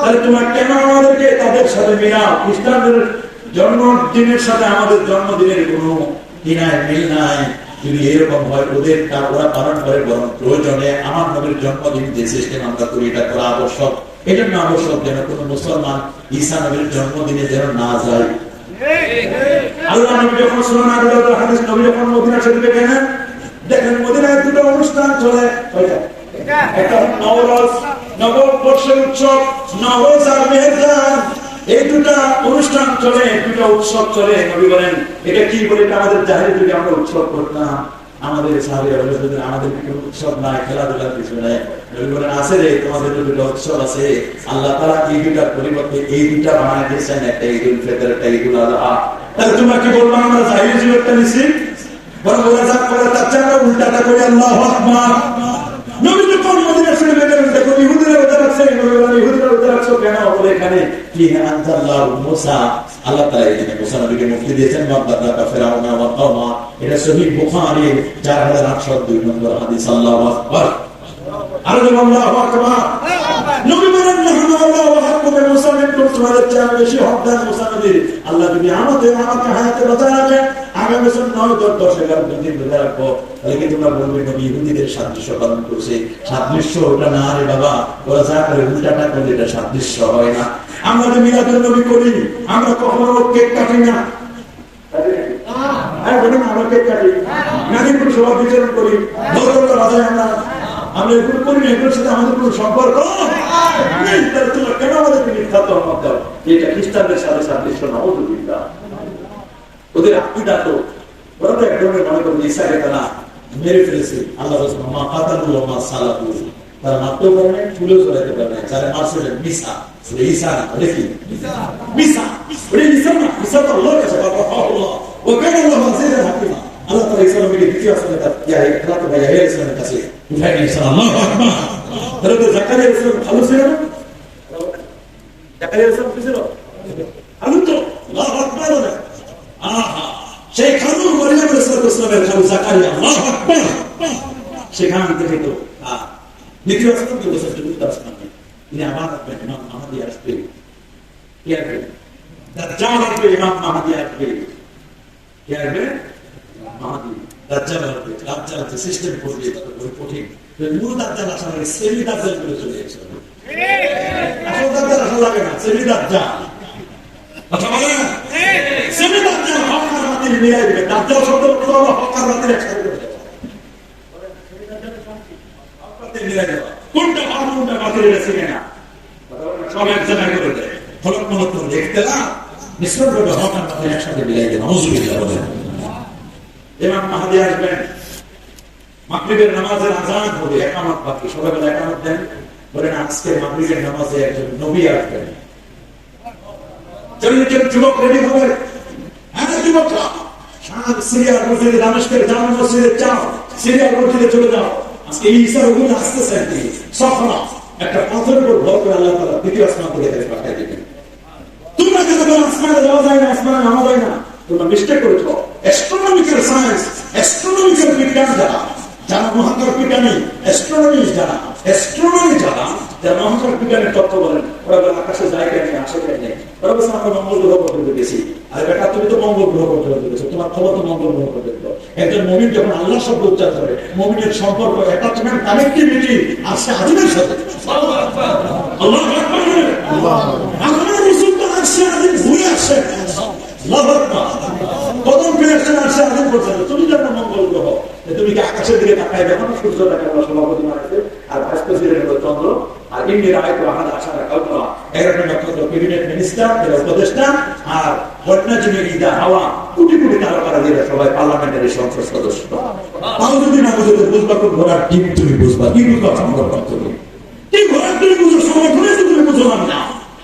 তাহলে তোমরা কেন আমাদেরকে তাদের সাথে মিলাও? খ্রিস্টানদের জন্মদিনের সাথে আমাদের জন্মদিনের কোনো কিনায় মিল নাই। যদি এরকম হয়, ওদের ওরা পালন করে, বরং প্রয়োজনে আমার নবীর জন্মদিন যে সিস্টেম আমরা করি, এটা করা আবশ্যক। এই জন্য আবশ্যক যেন কোন মুসলমান ঈসা নবীর জন্মদিনে যেন না যায়। আল্লাহ নবী যখন সুনান আবু দাউদের হাদিস, নবী যখন মদিনা শরীফে গেলেন, দেখেন মদিনায় দুটো অনুষ্ঠান চলে। একটা নওরোজ, নববর্ষের উৎসব, নওরোজ আর মেহরাজ, এই দুটা অনুষ্ঠান চলে, দুটা উৎসব চলে। নবী বলেন, এটা কি বলে? আমাদের জাহের যুগে আমরা উৎসব করতাম, আমাদের সাহাবীরা বলেছেন আমাদের কোনো উৎসব নাই, খেলাধুলার কিছু নাই। নবী বলেন, আছে রে, তোমাদের দুটো উৎসব আছে। আল্লাহ তাআলা এই দুটার পরিবর্তে এই দুটা বানায় দিয়েছেন, একটা ঈদুল ফিতর, একটা ঈদুল আযহা। তাহলে তোমরা কি বলবো আমরা জাহির যুগেরটা নিছি? বরং ওরা যা করে তার চেয়ে আমরা উল্টাটা করি। আল্লাহু আকবার। নবী যখন মদিনা শরীফে গেলেন, দেখো ইহুদিরা রোজা রাখছে। নবী বলেন, ইহুদিরা রোজা রাখছো কেন? বলে এখানে কি আনজাল্লাহু মুসা, আল্লাহ তাআলা এখানে মুসা নবীকে মুক্তি দিয়েছেন। মাদ্দাকা ফিরাউনা ওয়া কওমা, এটা সহিহ বুখারী 4802 নম্বর হাদিস। আল্লাহু আকবার। আর আল্লাহু আকবার। নবী বলেন, আল্লাহু আকবার, মুসা মিনকুম, তোমাদের চেয়ে বেশি হকদার মুসা নবী। আল্লাহ যদি আমাকে হায়াতে বাঁচায় রাখে, আগামী বছর 9, 10, 11 দিন রোজা রাখবো, তাহলে কি তোমরা বলবে নবী ইহুদিদের সাদৃশ্য পালন করছে? সাদৃশ্য ওটা না রে বাবা, ওরা যা করে উল্টাটা করলে এটা সাদৃশ্য হয় না। আমরা যে মিলাদুন নবী করি, আমরা কখনো কেক কাটি না। আমরা কেক কাটি, নারীপুর সভা বিচরণ করি, আমরা এগুলো করি না, এগুলোর সাথে আমাদের কোনো সম্পর্ক নেই। তাহলে তোমরা কেন আমাদেরকে মিথ্যা তহমত দাও? এটা খ্রিস্টানদের সাথে সাদৃশ্য না, ওদের ওদের আকীদা তো, ওরা তো এক ধরনের মনে করেন ঈসাকে তারা মেরে ফেলেছে। আল্লাহ রাসূল মা কাতালু ওয়া মা সালাবু, তারা মারতেও পারে না, চুলেও চড়াইতে পারে না। যারা মারছে মিসা, ঈসা না, ওটা কি মিসা? ওটা ঈসা না, ঈসা তো আল্লাহর কাছে, আল্লাহ ওয়া কানা আল্লাহু আজিজান হাকীমা। আল্লাহ তাআলা ঈসা নবীকে দ্বিতীয় আসমানে তার খেলা তো ভাইয়া ইসলামের কাছে উঠাই নিয়েছেন। আল্লাহু আকবার। তাহলে তো জাকারিয়া ইসলাম ভালো ছিল না? জাকারিয়া ইসলাম কি ছিল? ভালো তো। আল্লাহু আকবার। সেই খানু মরিয়ম আলাইহিস সালামের খানু জাকারিয়া, আল্লাহু আকবার। সেখান থেকে তো দ্বিতীয় আসমান তো বসে চতুর্থ আসমানে তিনি আবার আসবেন, ইমাম মাহদী আসবে। কি আসবে? দাজ্জাল আসবে, ইমাম মাহদী আসবে। কি আসবে? মাহদী। দাজ্জাল আসবে, দাজ্জাল আছে সিস্টেম করবে, তারপরে কঠিন মূল দাজ্জাল আসা লাগে, সেমি দাজ্জাল করে চলে গেছে। আসল দাজ্জাল আসা লাগে না, সেমি দাজ্জাল। কথা বলে না, সেমি দাজ্জাল হক আর বাতিল মিলাই দিবে। দাজ্জাল শব্দ হক আর বাতিল একসাথে করে দেবে, কোনটা হক কোনটা বাতিল এটা চিনে না, সব এক জায়গায় করে দেয়। ফলক মলত দেখতে না মিশ্রণ করবে, হক আর বাতিল একসাথে মিলাই দেবে। নাউযুবিল্লাহ বলে ইমাম মাহদী আসবেন, মাগরিবের নামাজের আযান হবে, ইকামত বাকি, সবাই বলে ইকামত দেন, বলেন আজকে মাগরিবের নামাজে একজন নবী আসবেন। চল্লিশ যুবক রেডি হবে, হ্যাঁ যুবকরা সব সিরিয়াল মসজিদে, দামেস্কের জামে মসজিদে যাও, সিরিয়াল মসজিদে চলে যাও। আজকে ঈসার হুকুম আসতেছে, সফরা একটা পাথরের উপর ভর করে আল্লাহ তাআলা দ্বিতীয় আসমান থেকে পাঠিয়ে দিবেন। তোমরা যদি বলো আসমানে যাওয়া যায় না, আসমানে নামা যায় না, তোমরা মিস্টেক করেছো। অ্যাস্ট্রোনমিক্যাল সায়েন্স, অ্যাস্ট্রোনমিক্যাল বিজ্ঞান যারা মহাকাশ বিজ্ঞানী, অ্যাস্ট্রোনমি যারা মহাকাশ বিজ্ঞানের তথ্য বলেন, ওরা বলে আকাশে যায় কেন, আসে কেন, ওরা বলছে আমরা মঙ্গল গ্রহ পর্যন্ত গেছি। আর বেটা তুমি তো মঙ্গল গ্রহ পর্যন্ত গেছো, তোমার খবর তো মঙ্গল গ্রহ পর্যন্ত। একজন মুমিন যখন আল্লাহ শব্দ উচ্চারণ করে, মুমিনের সম্পর্ক, অ্যাটাচমেন্ট, কানেক্টিভিটি আসছে আজিমের সাথে। আল্লাহু আকবার। রাসূল তো আসছে, আজিম ঘুরে আসছে। আল্লাহু আকবার। কদম পেয়ে আসছেন, আসছে আজিম পর্যন্ত। তুমি জানো মঙ্গল গ্রহ, তুমি কি আকাশের দিকে তাকায় দেখো না, সূর্যটাকে আমরা সভাপতি মানাইছে, আর ভাইস প্রেসিডেন্ট হলো চন্দ্র, আর ইন্ডিয়ার আয়তো আহাদ আশারা কালপনা 11টা নক্ষত্র, ক্যাবিনেট মিনিস্টার, এরা উপদেষ্টা, আর বন্যাজনী ঈদা হাওয়া, কোটি কোটি তারকারা দিয়ে সবাই পার্লামেন্টারি সংসদ সদস্য। তাও যদি না বুঝে বুঝবা কোন ঘোড়ার ডিম, তুমি বুঝবা কি বুঝবা সম্পর্ক, তুমি কি ঘোড়ার ডিম বুঝো, সংগঠনে তুমি বুঝলাম না।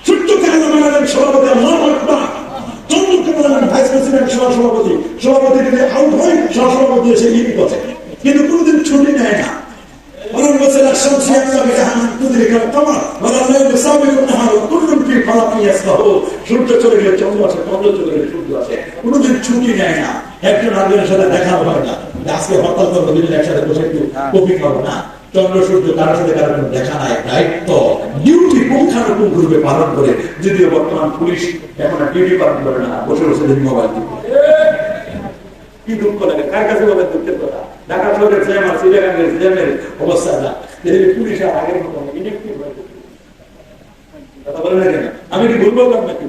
সূর্যকে আল্লাহ বানালেন সভাপতি, আল্লাহু আকবার। চন্দ্রকে বানালেন ভাইস প্রেসিডেন্ট, সভাপতি। সভাপতি যদি আউট হয়, সহসভাপতি এসে ঈদ করে, কিন্তু কোনদিন ছুটি নেয় না। বরং বলছে সূর্য চলে গেলে চন্দ্র আছে, চন্দ্র চলে গেলে সূর্য আছে, কোনদিন ছুটি নেয় না। একজন আরেকজনের সাথে দেখা হয় না, আজকে হরতাল করবো, দুজন একসাথে বসে একটু কফি খাবো না। চন্দ্র সূর্য কারোর সাথে কারোর কোনো দেখা নাই, দায়িত্ব ডিউটি পুঙ্খানুপুঙ্খ রূপে পালন করে। যদিও বর্তমান পুলিশ এখন ডিউটি পালন করে না, বসে বসে মোবাইল দিবে। কি দুঃখ লাগে, কার কাছে বলে দুঃখের কথা। ঢাকা শহরের জ্যাম আর চিটাগাঙ্গের জ্যামের অবস্থা যা, পুলিশ আর আগের মতো কথা বলে না কেন? আমি কি ভুল বললাম নাকি?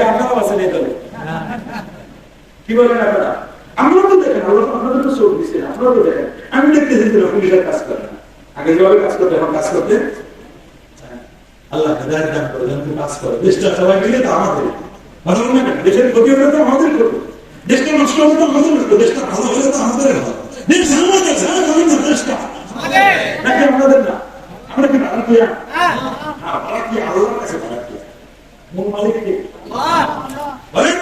আপনারাও আছেন এই দলে, কি বলেন আপনারা? আমরা তো দেখেন, আপনাদের তো চোখ দিচ্ছেন, আপনারা তো দেখেন। আমি দেখতেছি পুলিশের কাজ করে না, আগে যেভাবে কাজ করতে এখন কাজ করতে আল্লাহ হেদায়েত দান করে, কাজ করে। দেশটা সবাই মিলে তো আমাদের, দেশের ক্ষতি হলে তো আমাদের ক্ষতি, দেশটা নষ্ট হলে তো আমাদের নষ্ট, দেশটা ভালো হলে তো আমাদের ভালো। দেশ আমাদের, দেশটা নাকি আমাদের না? আমরা কি ভারতীয়? ভারতীয় আল্লাহর কাছে ভারতীয়, মূল মালিক কে? বলেন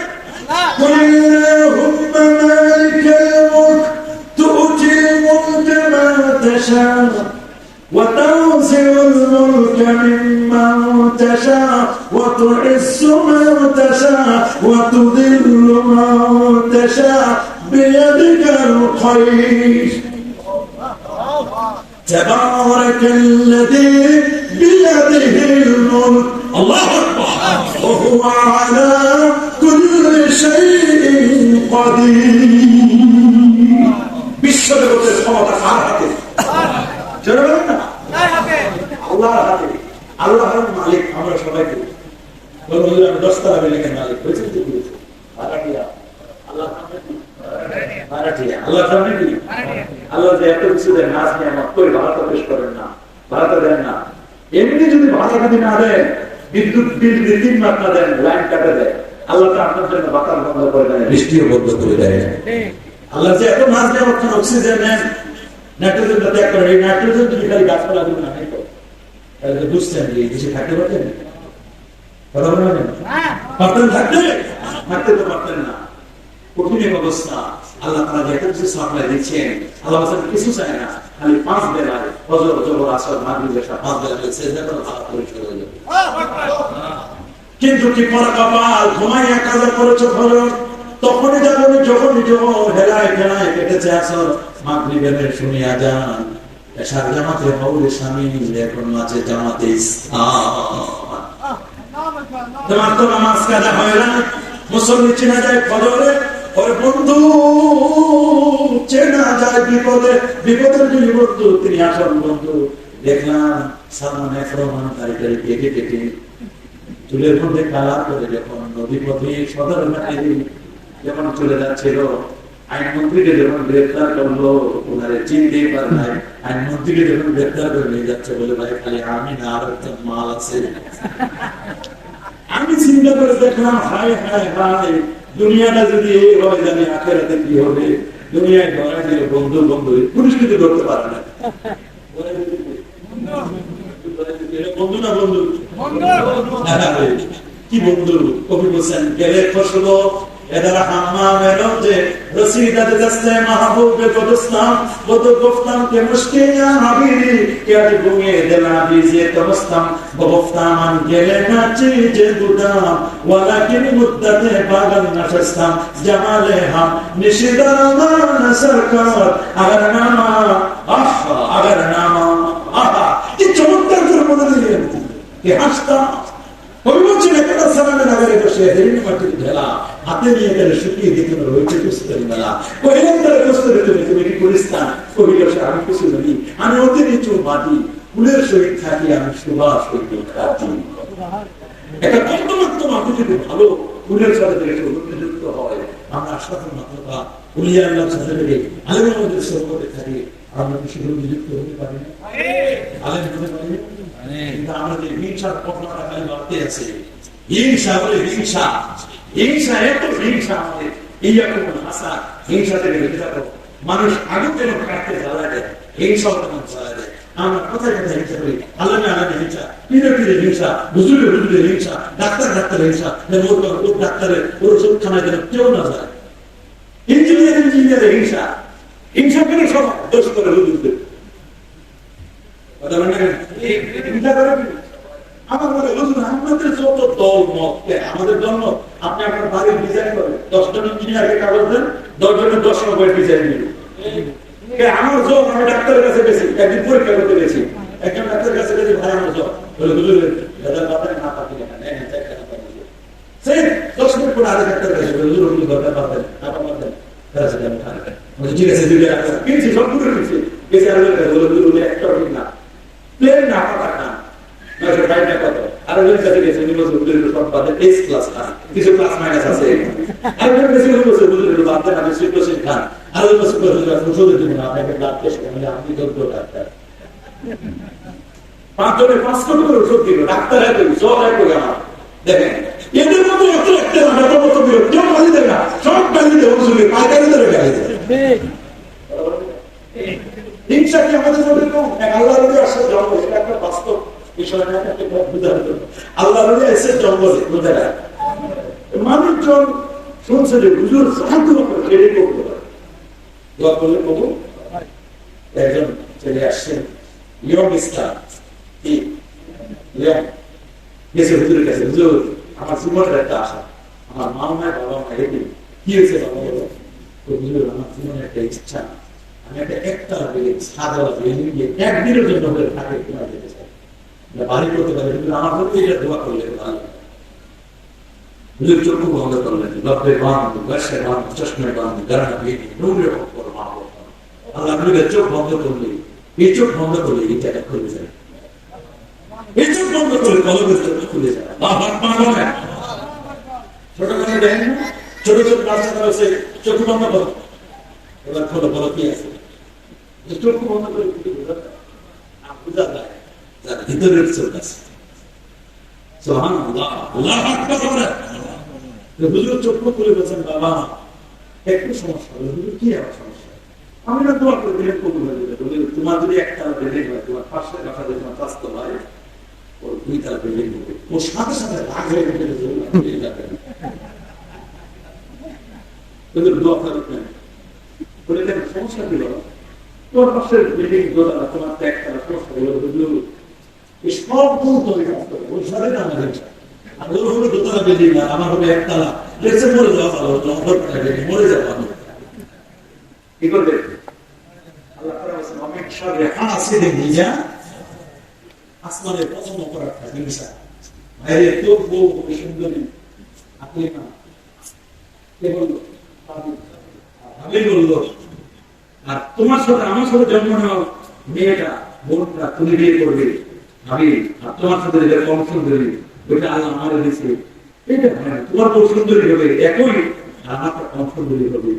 اللهم مالك الملك تؤتي الملك من تشاء وتنزع الملك ممن تشاء وتعز من تشاء وتذل من تشاء بيدك الخير تبارك الذي بيده الملك الله أكبر وهو على كل شيء قدير বিশ্ব জগতের ক্ষমতা কার হাতে? জানেন না? আল্লাহর হাতে। আল্লাহর মালিক আমরা সবাইকে বলবো, আমি 10 তলা বিল্ডিং এর মালিক হয়েছে, কি বলেছে? ভাড়াটিয়া। আল্লাহ ভাড়াটিয়া, আল্লাহ সামনে কি? আল্লাহ যে এত কিছু দেন, নাচ নিয়ে আমার কই ভাড়াটা পেশ করেন না, ভাড়াটা দেন না। এমনি যদি ভাড়া যদি না দেন, বিদ্যুৎ বিল যদি 3 মাস না দেন, লাইন কাটে দেয়, আল্লাহ তো আপনার জন্য বাতাস বন্ধ করে দেয়, বৃষ্টিও বন্ধ করে দেয়। আল্লাহ যে এত মাছ দেওয়ার অক্সিজেন নেন, নাইট্রোজেনটা ত্যাগ করেন। এই নাইট্রোজেন যদি খালি গাছপালা গুলো না খাইতো, তাহলে বুঝতেন যে এই দেশে থাকতে পারতেন? কথা বলেন, পারতেন থাকতে? থাকতে তো পারতেন না। কঠিন অবস্থা। আল্লাহ তাআলা যে এত কিছু সাপ্লাই দিচ্ছেন, আল্লাহ কিছু চায় না, খালি 5 বেলায় ফজর, জোহর, আসর, মাগরিব, এশা 5 বেলায় সেজদা করে ভালো করে চলে যাবে। কিন্তু কি করা কপাল, ঘুমাইয়া কাজা করেছো ফজর, তখনই যাবে যখনই জোহর, হেলায় খেলায় কেটেছে আসর, মাগরিবের শুনিয়া যান, এশার জামাতে মাওলানা শামিল, এখন আছে জামাতে ইসলাম। তোমার তো নামাজ কাজা হয় না, মুসল্লি চিনা যায় ফজরে, ওরে বন্ধু চেনা যায় বিপদে, বিপদের যিনি বন্ধু তিনি আসল বন্ধু। দেখলাম সালমান এফ রহমান তারিখারি কেটে কেটে চুলের মধ্যে কালা করে যখন নদীপথে সদর ঘাটে যখন চলে যাচ্ছিল, আইনমন্ত্রীকে যখন গ্রেফতার করলো, ওনারে চিনতেই পারে নাই। আইনমন্ত্রীকে যখন গ্রেফতার করে নিয়ে যাচ্ছে বলে ভাই খালি আমি না আর একটা মাল আছে। আমি চিন্তা করে দেখলাম হায় হায় হায়, দুনিয়াটা যদি এই হয় জানি আখেরাতে কি হবে। দুনিয়ায় ধরা দিল বন্ধু বন্ধু, পুলিশ কিন্তু ধরতে পারে না। বন্ধু না বন্ধু কি বন্ধু? কবি বলছেন গেলে ফসল এদারা হাম্মাম এলো যে রসিদাতে দস্তে মাহবুবে को दोस्ताम वो तो गुफ्ताम के मुश्कियां हबीबी क्या घूमे दिला बीजे तमस्तम वो गुफ्ताम गेले ना चीजे गुदाम वलाकिन मुद्दते पागल नशस्तम जमाले हम निशिदारान सरकार अगर नामा अगर नामा आहा ये चमत्कार कर बना दिया कि हंसता হাতে নিয়ে গেলে শুকিয়ে দিতে রয়েছে কুস্তের মেলা। কহিলেন তারা কুস্তের তুমি কি করিস্তান? কহিল আমি কিছু জানি, আমি অতি নিচু মাটি, ফুলের সহিত থাকি আমি সুবাস হইতে খাটি। একটা কর্তমাত্ম মাটি যদি ভালো ফুলের সাথে যুক্ত হয়, আমরা আশাফল মাত্রতা উলিয়া আল্লাহর সাথে আলেমের মধ্যে সহবতে থাকি, আমরা কি সেগুলো নিযুক্ত হতে পারি না? আলেম হতে পারি না? কিন্তু আমাদের হিংসার ঘটনাটা খালি বাড়তে আছে। হিংসা বলে হিংসা, হিংসা এত হিংসা আমাদের এইরকম ভাষা। হিংসা থেকে বেঁচে থাকো। মানুষ আগে যেমন কাটতে জ্বালা দেয়, হিংসাও তেমন জ্বালা দেয়। আমরা কোথায় কোথায় হিংসা করি? আল্লামে আলাদা হিংসা, পীরে পীরে হিংসা, হুজুরে হুজুরে হিংসা, ডাক্তার ডাক্তার হিংসা, ওর ডাক্তারের ওর ওষুধখানায় যেন কেউ না যায়। ইঞ্জিনিয়ার ইঞ্জিনিয়ারের হিংসা, হিংসা করে সব দোষ করে হুজুরদের। আমার মনে হুজুর আমাদের যত দল মত, আমাদের জন্য আপনি আপনার বাড়ির ডিজাইন করেন, 10 জন ইঞ্জিনিয়ারকে কাগজ দেন, 10 জনের 10 রকমের ডিজাইন দিবেন। আমার জব, আমি ডাক্তারের কাছে গেছি, একদিন পরীক্ষা করতে গেছি, একজন ডাক্তারের কাছে গেছি, ভাই আমার জব বলে হুজুরের না পাতি সেই 10 মিনিট পরে আরেক ডাক্তার কাছে হুজুর হুজুর দরকার পাবেন না পাবেন, ঠিক আছে দুইটা ডাক্তার কিনছি, সব পুরো কিনছি, গেছি আরেক কাছে বলে হুজুর একটা ঠিক না, প্লেন না পাতা না কিছু ক্লাস মাইনাস আছে। পাঁচজনের 5 কোটি করে ওষুধ দিল, ডাক্তার দেখেন এদের মতো এত একটা কেউ গালি দেবে না, সব গালি দেবে ওষুধে, পাইকারি দেবে গালি দেবে। হিংসা কি আমাদের মধ্যে কম? আল্লাহ রবি আসলে জন্ম, এটা একটা বাস্তব বিষয় না, আল্লাহ রবি এসে জন্মলে বোঝা। মানুষজন শুনছে যে হুজুর সাহায্য করলে করতে পারে, দোয়া করলে কবুল। একজন চলে আসছেন ইয়ং স্টার, কি গেছে হুজুরের কাছে, হুজুর আমার জীবনের একটা আশা, আমার মা নাই বাবা নাই, কি হয়েছে বাবা বলো? হুজুর আমার জীবনের একটা ইচ্ছা, আমি একটা সাদা একদিনের জন্য থাকে যেতে চাই, বাড়ি করতে পারি, কিন্তু আমার মধ্যে এটা দোয়া করলে ভালো। হুজুর চক্ষু বন্ধ করলেন, লব্বে বান্ধ, গাছের বান্ধ, চশমের বান্ধ, গাড়া ভিড়, নুরে করে মা বলতাম। আল্লাহ নবীর চোখ বন্ধ করলে, এই চোখ বন্ধ করলে এই জায়গা খুলে যায়, এই চোখ বন্ধ করলে কলমের চোখ খুলে যায়। ছোট করে দেন, ছোট ছোট বাচ্চারা আছে, চোখ বন্ধ করো, এবার খোলো, বলো কি আছে, চোখ বন্ধ করে বোঝা যায় যার ভিতরের চোখ আছে। হুজুর চোখ খুলে বলছেন, বাবা একটু সমস্যা হলো। হুজুর কি আমার সমস্যা? আমি না দোয়া করে দিলেন কবুল হয়ে যাবে। তোমার যদি একটা বিল্ডিং হয়, তোমার পাশের কথা যদি তোমার স্বাস্থ্য হয়, ওর 2 তলা বিল্ডিং হবে, ওর সাথে সাথে রাগ হয়ে গেলে দোয়া করবেন, বলে দেন সমস্যা কি হলো? তোমার পাশের বিল্ডিং 2 তলা, তোমার একটা সমস্যা হলো, হুজুর সব গুণ তৈরি করতে হবে, ওর সাথে না আমাদের আর ওর হলো 2 তলা বিল্ডিং, আর আমার হবে 1 তলা, বেঁচে মরে যাওয়া ভালো, মরে যাওয়া ভালো। কি করবে? আসমানের পছন্দ করার জিনিসা বাইরে কেউ বউ সুন্দরী আপনি না কে বললো? আমি বললো আর তোমার সাথে আমার সাথে জন্ম নেওয়া মেয়েটা বোনটা তুমি বিয়ে করবে আমি, আর তোমার সাথে যেটা কম সুন্দরী ওইটা আল্লাহ আমার দিয়েছে, এটা তোমার বউ সুন্দরী হবে একই, আর আমার কম সুন্দরী হবে।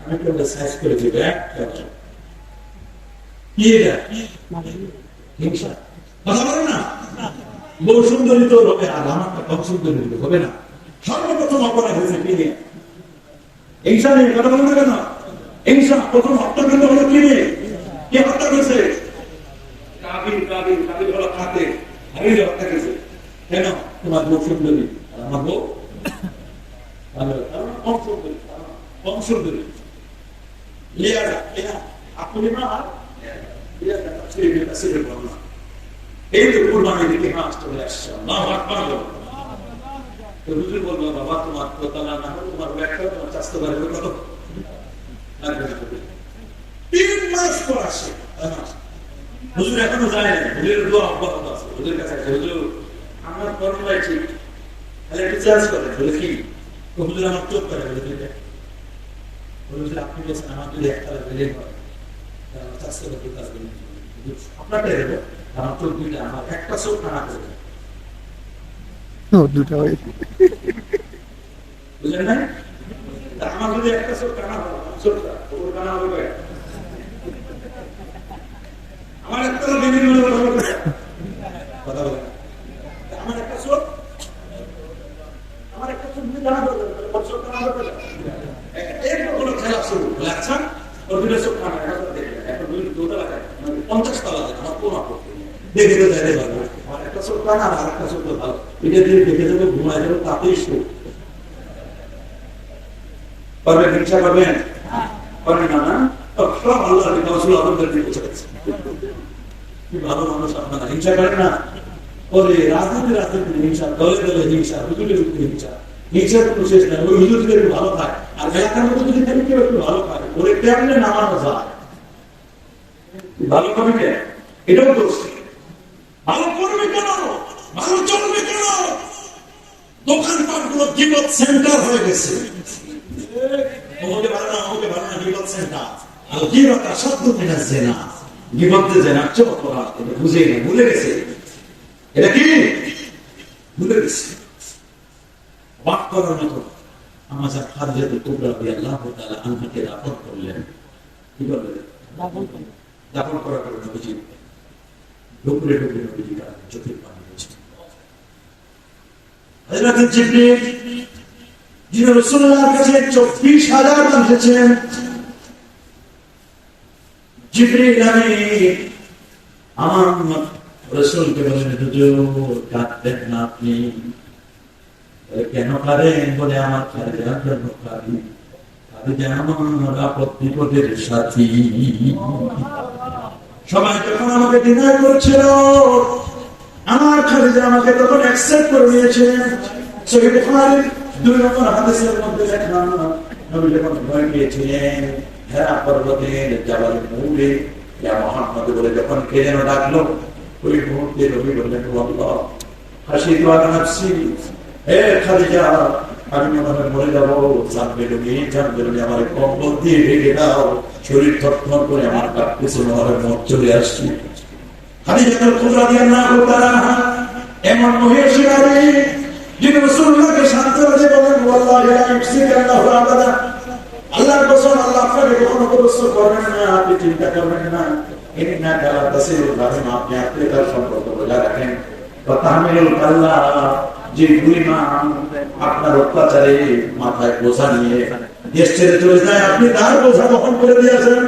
আমি তো সাইজ করে দেবো কি এটা হিংসা, কথা বলে না? বউ সুন্দরী তো হবে আর আমারটা কম সুন্দরী হবে না। সর্বপ্রথম অপরাধ হয়েছে কি নিয়ে? হিংসা নিয়ে। কথা বলতে কেন? হিংসা প্রথম হত্যাকাণ্ড হলো কি নিয়ে? কে হত্যা করেছে? কাবিল। কাবিল হলো খাতে হাবিল হত্যা করেছে। কেন? তোমার বউ সুন্দরী আর আমার বউ কম সুন্দরী, কম সুন্দরী। আপনি না এই তো কুরবানির ইতিহাস চলে আসছে। আল্লাহু আকবার। হুজুর বলল বাবা তোমার দোতলা না হলে তোমার ব্যাখ্যা তোমার চাষতে পারবে কত? 3 মাস পর আসে হুজুর, এখনো যায় না। হুজুরের দোয়া অব্যাহত আছে। হুজুরের কাছে হুজুর আমার করোনায় ঠিক, তাহলে একটু চার্জ করে। বলে কি? হুজুর আমার চোখ করে। বলে হুজুর আপনি বলছেন আমার যদি একতলা বিল্ডিং হয় তাহলে চাষতে করতে কাজ করি আপনারটা দেবো, আমার চোখ দুইটা, আমার একটা চোখ টানা করবে। দুটা হয় বুঝলেন না? আমার যদি একটা চোখ টানা হয়, চোখটা ওপর টানা হবে, আমার একটা বিভিন্ন কথা বলে আমার একটা চোখ, আমার একটা চোখ যদি টানা করবে চোখ টানা হবে, এরপর খেলা শুরু বলে আচ্ছা ওর দুটো চোখ টানা এখন দুটো লাগায় 50 তলা আমার কোন আপত্তি দেখে তো যাই পারবো। আমার একটা চোখ টানা আর একটা চোখ ভালো, এটা দিয়ে দেখে যাবে ঘুমায় যাবে, তাতেই সুখ পারবেন। হিংসা করবেন? পারবেন না? না সব আল্লাহ আদমদের দিকে চলেছে। কি ভালো মানুষ আপনারা, হিংসা করেন না? ওরে রাজনীতি হিংসা, দলে দলে হিংসা, হুজুরের হিংসা, হিংসার কোনো শেষ নেই। ওই হুজুর একটু ভালো খায় আর এলাকার মধ্যে যদি কেউ একটু ভালো খায় ওরে কেমনে নামানো যায়? ভালো করবে কে? এটাও দোষ। ভালো করবে কেন? ভালো চলবে কেন? দোকানপাট গুলো গিবত সেন্টার হয়ে গেছে। ওকে ভালো না, ওকে ভালো না, গিবত সেন্টার। আর গিবত আসাধ্য মিনাজ জিনা, গিবতে জিনা চোখ করা, এটা বুঝে না, ভুলে গেছে। এটা কি ভুলে গেছে? বাক করার মতো আমার যা খাদ্যের টুকরা দিয়ে আল্লাহ তাআলা আনহাকে দাফন করলেন। কি করলেন? দাফন করার পর নবীজি ঢুকরে ঢুকরে নবীজি তার চোখের পানি হয়েছে। হযরত জিবরীল যিনি রাসূলুল্লাহর কাছে 24,000 মানুষেছেন, জিবরীল আমিন আমার রাসূলকে বলেন হুজুর কাঁদবেন না আপনি। কেন কাঁদেন? বলে আমার খাদিজার জন্য কাঁদি, খাদিজা আমার আপদ বিপদের সাথী। সবাই যখন আমাকে ডিনাই করছিল আমার খাদিজা আমাকে তখন অ্যাকসেপ্ট করে নিয়েছেন। সহিহ বুখারীর 2 নম্বর হাদিসের মধ্যে লেখা, নবী যখন ভয় পেয়েছিলেন হেরা পর্বতের জাবালে নূরে ইয়া মুহাম্মদ বলে যখন কে যেন ডাকলো, ওই মুহূর্তে নবী বললেন আল্লাহ হাসিতু আলা নাফসি, হে খাদিজা আমি মনে হয় মরে যাবো, জানবে নবী আমার কম্বল দিয়ে ঢেকে দাও, শরীর থরথর করে আমার কাঁপতেছে, মনে হয় মত চলে আসছি। খাদিজাতুল কুবরা রাদিয়াল্লাহু তাআলা এমন মহিষী নারী যিনি রাসূলুল্লাহকে সান্ত্বনা দিয়ে বলেন ওয়াল্লাহি লা ইউসিকাল্লাহু আবাদা, আল্লাহর কসম আল্লাহ আপনাকে কখনো কষ্ট করবেন না, আপনি চিন্তা করবেন না। ইন্নাকা লা তাসিলুর রাহিম, আপনি আত্মীয়তার সম্পর্ক বজায় রাখেন। ওয়া তাহমিলুল কাল্লা, যে বুড়িমা আপনার অত্যাচারে মাথায় বোঝা নিয়ে দেশ ছেড়ে চলে যায়, আপনি তার বোঝা বহন করে দিয়েছেন।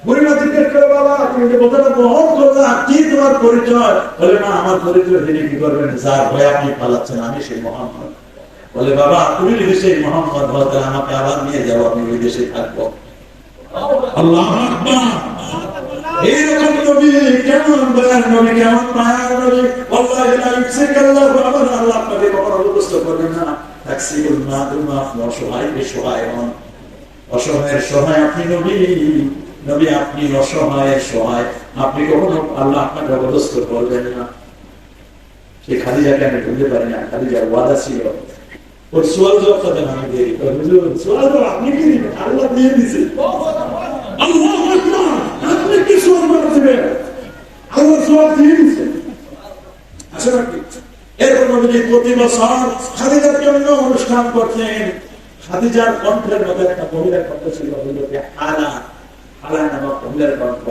বুড়িমা জিজ্ঞেস করে বাবা তুমি যে বোঝাটা বহন করলা, কি তোমার পরিচয়? বলে না আমার পরিচয় তিনি কি করবেন, যার ভয় আপনি পালাচ্ছেন আমি সেই মোহাম্মদ। বলে বাবা তুমি যদি সেই মোহাম্মদ হও তাহলে আমাকে আবার নিয়ে যাও, আমি ওই দেশে থাকবো। আল্লাহু আকবার। এইরকম নবী কেমন দয়ার নবী, কেমন মায়ার নবী। ওয়াল্লাহি লা ইউসিকাল্লাহু আবাদা, আল্লাহ আপনাকে কখনো অবস্থ করবেন না। তাকসিরুল মাদুমা, আপনি অসহায়কে সহায় হন, অসহায়ের সহায় আপনি নবী। নবী আপনি অসহায়ের সহায়, আপনি কখনো আল্লাহ আপনাকে অবস্থ করবেন না। সেই খাদিজাকে আমি ভুলতে পারি না, খাদিজার ওয়াদা ছিল ওর সোয়াল জবাবটা দেন আমি দেরি সোয়াল জবাব আপনি কি দিবেন? আল্লাহ দিয়ে দিছে। আল্লাহু আকবার, আপনি কি সোয়াল জবাব দিবেন? আল্লাহ সোয়াল দিয়ে দিছে। আচ্ছা নাকি এরকম নবীজি প্রতি বছর খাদিজার জন্য অনুষ্ঠান করতেন। খাদিজার কণ্ঠের মধ্যে একটা মহিলার কণ্ঠ ছিল, হালা হালা নামক মহিলার কণ্ঠ।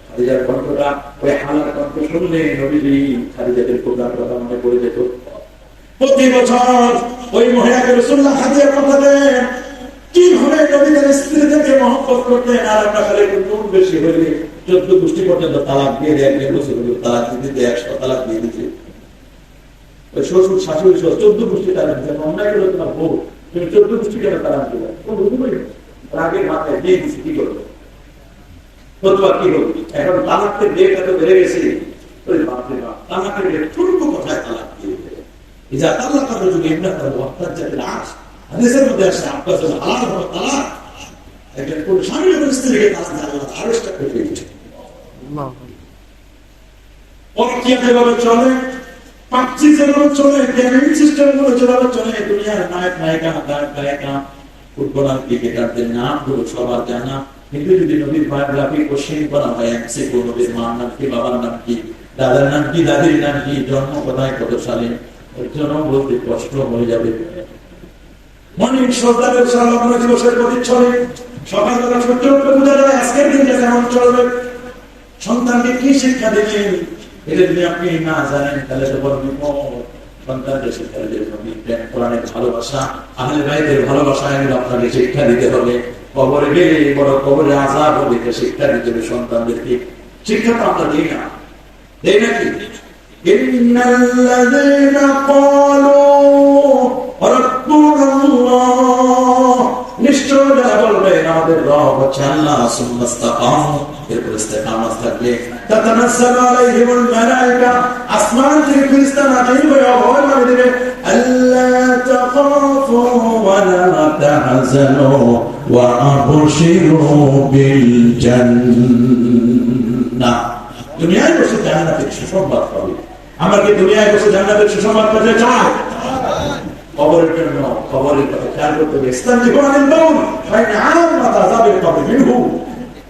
খাদিজার কণ্ঠটা ওই হালার কণ্ঠ শুনলে নবীজি খাদিজাদের প্রধান কথা মনে পড়ে যেত। প্রতি বছর ওই মহিলাকে রাসূলুল্লাহ হাদিয়া কথা দেন, কিভাবে নবীদের স্ত্রীদেরকে মহব্বত করতেন। আর আমরা খালি নুন বেশি হইলে 14 গোষ্ঠী পর্যন্ত তালাক দিয়ে দেয়, 1 বছর হইলে তালাক দিতে 100 তালাক দিয়ে দিচ্ছে। ওই শ্বশুর শাশুড়ি সহ 14 গোষ্ঠী তালাক দিচ্ছে। অন্যায় করে তোমার বউ, তুমি 14 গোষ্ঠী কেন তালাক দিলে? রাগের মাথায় দিয়ে দিচ্ছে, কি করবে? ফতোয়া কি হবে? এখন তালাকের রেট এত বেড়ে গেছে, ওই বাপরে বাপ, তালাকের রেট ছোট্ট কথায় তালাক দিয়ে দেবে। إذا طلق الرجل ابنته واحتج بالعكس হাদিসের মধ্যে আছে আপনার জন্য হালাল হলো তালাক। একজন পুরুষ স্বামী যখন স্ত্রীকে তালাক দেয় আল্লাহ আরশটা কেটে দিয়েছে। পরকীয়া যেভাবে চলে, পাপচি যেভাবে চলে, গেমিং সিস্টেম গুলো যেভাবে চলে, দুনিয়ার নায়ক নায়িকা গায়ক গায়িকা ফুটবলার ক্রিকেটারদের নামগুলো সবার জানা, কিন্তু যদি নবীর বায়োগ্রাফি কোশ্চেন করা হয় এমসিকিউ, নবীর মার নাম কি, বাবার নাম কি, দাদার নাম কি, দাদির নাম কি, জন্ম কোথায়, কত সালে, ওর জন্য বলতে কষ্ট হয়ে যাবে। মর্নিং সরদারের সালামের দিবসের প্রতিচ্ছবি সকালবেলা সূর্য উঠে বোঝা যায় আজকের দিনটা কেমন চলবে। সন্তানকে কি শিক্ষা দেবেন এটা যদি আপনি না জানেন তাহলে তো বড় বিপদ। সন্তানকে শিক্ষা দিতে হবে প্রেম, কোরআনের ভালোবাসা, আহলে বাইতের ভালোবাসা, এগুলো আপনাকে শিক্ষা দিতে হবে। কবরে গেলে বড় কবরে আযাব হবে, শিক্ষা দিতে হবে সন্তানদেরকে। শিক্ষা তো আমরা দিই না, দেই নাকি? ইন্নাল্লাযীনা ক্বালু রাব্বুনা আল্লাহ, নিশ্চয় যারা বলবেন আমাদের রব হচ্ছে আল্লাহ, সুম্মাস্তাকামু, এরপর ইস্তেকামত থাকবে, তাতানাজ্জালু আলাইহিমুল মালায়েকা, আসমান থেকে ফেরেশতা নাযিল হয়ে অভয় করে দেবে, আল্লা তাখাফু ওয়া লা তাহজানু ওয়া আবশিরু বিল জান্নাহ। দুনিয়ায় বসে জান্নাতের সুসংবাদ পাবে। আমরা কি দুনিয়ায় বসে জান্নাতের সুসংবাদ পেতে চাই? কবরের জন্য কবরের কথা খেয়াল করতে হবে। ইসতানজিবু আনিল মাউত ফাইন আম্মাত আযাবিল কবর মিনহু,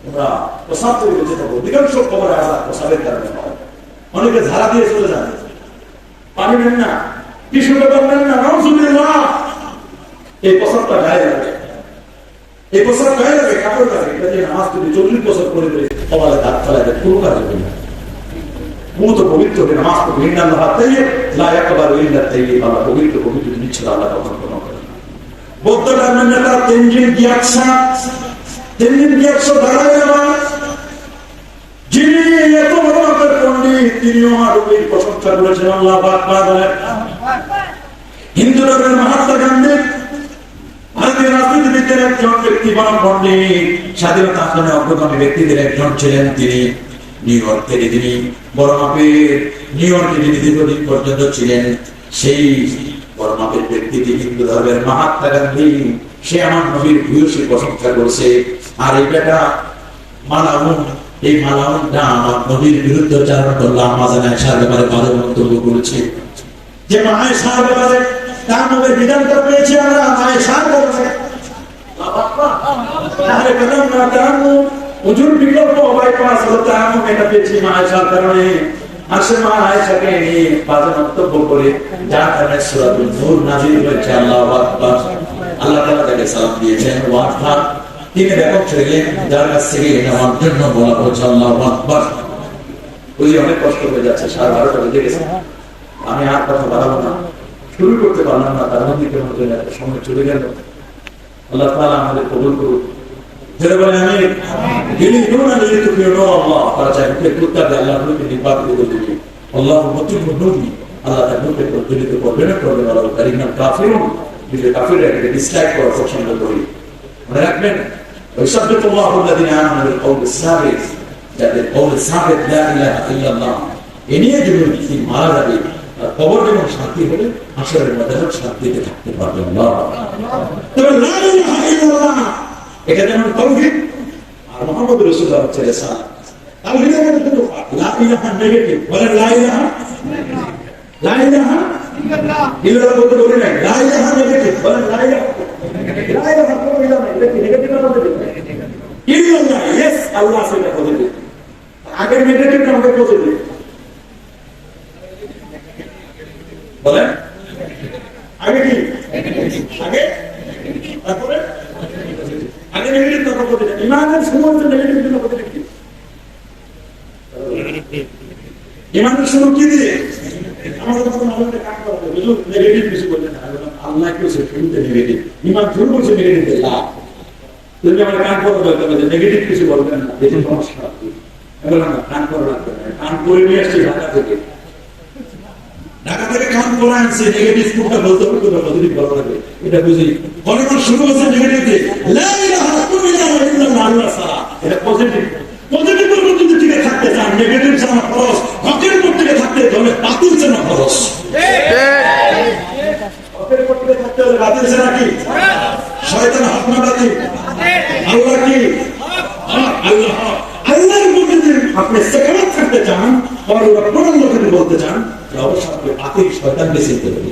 আমরা প্রসাব থেকে বেঁচে থাকবো। অধিকাংশ কবরে আযাব প্রসাবের কারণে হয়। অনেকে ঝাড়া দিয়ে চলে যায়, পানি নেন না, টিস্যু পেপার নেন না, নাউযুবিল্লাহ, এই প্রসাবটা গায়ে লাগে, এই প্রসাব গায়ে লাগে, কাপড় লাগে। এটা দিয়ে নামাজ যদি 40 বছর করে দেয় কপালে দাগ ফেলা যায়, কোনো কাজ হবে না। মুখ তো পবিত্র হবে, নামাজ পড়বে, ইন্নাল্লাহ তাইয়্যিব লা ইয়াকবালু ইল্লা তাইয়্যিব, আল্লাহ পবিত্র, পবিত্র জিনিস ছাড়া আল্লাহ কখনো কোনো করে না। বৌদ্ধ ধর্মের নেতা তেনজিন গ্যাতসো দালাই লামা, যিনি এত বড় মাপের পণ্ডিত, তিনিও আরবির প্রশংসা করেছেন। আল্লাহু আকবার বলেন। হিন্দু ধর্মের মহাত্মা গান্ধী ভারতীয় রাজনীতিবিদদের একজন ব্যক্তিবান পণ্ডিত, স্বাধীনতা আন্দোলনে অগ্রগামী ব্যক্তিদের একজন ছিলেন। তিনি নিউ ইয়র্ক থেকে, তিনি বড় মাপের নিউ ইয়র্কে যিনি দীর্ঘদিন পর্যন্ত ছিলেন, সেই বড় মাপের ব্যক্তিটি হিন্দু ধর্মের মহাত্মা গান্ধী। সে আমার নবীর ভূয়সী প্রশংসা করেছে। আর এই বেটা মালাউন, এই মালাউনটা আমার নবীর বিরুদ্ধে চারণ করলো। আমাদের আয়েশার ব্যাপারে ভালো মন্তব্য করেছে, যে আয়েশার ব্যাপারে তার নবীর বিধানটা পেয়েছি আমরা আয়েশার ব্যাপারে। তাহলে কেন না তার হুজুর বিকল্প বাইপাস হতে আমি এটা পেয়েছি আয়েশার কারণে। আর সে মা আয়েশাকে নিয়ে বাজে মন্তব্য করে যার কারণে সূরাতুন নূর নাযিল হয়েছে। আল্লাহু আকবার। আল্লাহ তাআলা তাকে সালাম দিয়েছেন, ওয়াফা তিনি ব্যাপক ছিলেন, যার কাছ থেকে নেওয়ার জন্য বলা হচ্ছে আল্লাহু আকবার। বুঝি অনেক কষ্ট হয়ে যাচ্ছে, 12:30 বেজে গেছে, আমি আর কথা বাড়াবো না, শুরু করতে পারলাম না, তার মধ্যে কেমন সময় চলে গেল। আল্লাহ তাআলা আমাদের কবুল করুন। যারা বলে আমি ইউরিদুনা লিতুফিরু আল্লাহ, তারা চায় মুখে কুত্তা দিয়ে আল্লাহর নূরকে নির্বাপিত করে দিবে। আল্লাহু মুতিমু নূরি, আল্লাহ তার নূরকে প্রজ্বলিত করবেন, করবেন। আল্লাহু কারিমান কাফিরুন, যদি কাফিররা এটাকে ডিসলাইক করা পছন্দ করি। মনে রাখবেন, ওয়াসাব্বিতুল্লাহু আল্লাযিনা আমানু বিল কওলিস সাবিত, যাদের কওল সাবিত লা ইলাহা ইল্লাল্লাহ, এ নিয়ে যদি মারা যাবে, কবর যেমন শান্তি হবে, হাশরের ময়দানে শান্তিতে থাকতে পারবে। আল্লাহ তবে লা ইলাহা ইল্লাল্লাহ এটা যেমন তাওহীদ, আর মুহাম্মদ রাসূলুল্লাহ হচ্ছে রিসালাত। তাওহীদের মধ্যে লা ইলাহা নেগেটিভ, বলেন লা ইলাহা ইল্লাল্লাহ বলতে বলি নাই, লা ইলাহা নেগেটিভ, বলেন লা ইলাহা, লা ইলাহা কোনো ইলাহা নাই, এটা কি নেগেটিভ না পজিটিভ? ইল্লাল্লাহ, ইয়েস, আল্লাহ আছে, এটা পজিটিভ। আগের নেগেটিভ না আমাদের পজিটিভ, বলেন আগে কি, আগে তারপরে আগে নেগেটিভ না পজিটিভ। ইমানের শুরু হচ্ছে নেগেটিভ না পজিটিভ কি? ইমানের শুরু কি দিয়ে? আমাদের তখন আল্লাহকে কাজ করা হবে, বুঝুন নেগেটিভ কিছু বললেন না, আল্লাহ কেউ শুরুতে নেগেটিভ, ইমান শুরু করছে নেগেটিভ। তুমি আমার কান করা দরকার আছে, নেগেটিভ কিছু বলবেন না, দেশের সমস্যা বললাম না, কান করা লাগবে না, কান করে নিয়ে আসছি ঢাকা থেকে, ঢাকা থেকে কান করে আনছি, নেগেটিভ কোনটা বলতে হবে, কোনটা পজিটিভ বলা লাগবে, এটা বুঝি। অনেকক্ষণ শুরু হচ্ছে নেগেটিভ দিয়ে, লা ইলাহা ইল্লাল্লাহ, আল্লাহ ছাড়া, এটা পজিটিভ। পজিটিভের মধ্যে যদি টিকে থাকতে চান, নেগেটিভ জানা খরচ, হকের উপর টিকে থাকতে হলে বাতিল জানা খরচ। হকের উপর টিকে থাকতে হলে বাতিল জানা কি? শয়তান হক না বাতিল? আল্লাহ কি? আল্লাহ। আল্লাহর মধ্যে যদি আপনি সেকেন্ড থাকতে চান, আল্লাহ প্রণাম যদি বলতে চান, অবশ্যই আপনি বাতিল শয়তানকে চিনতে হবে।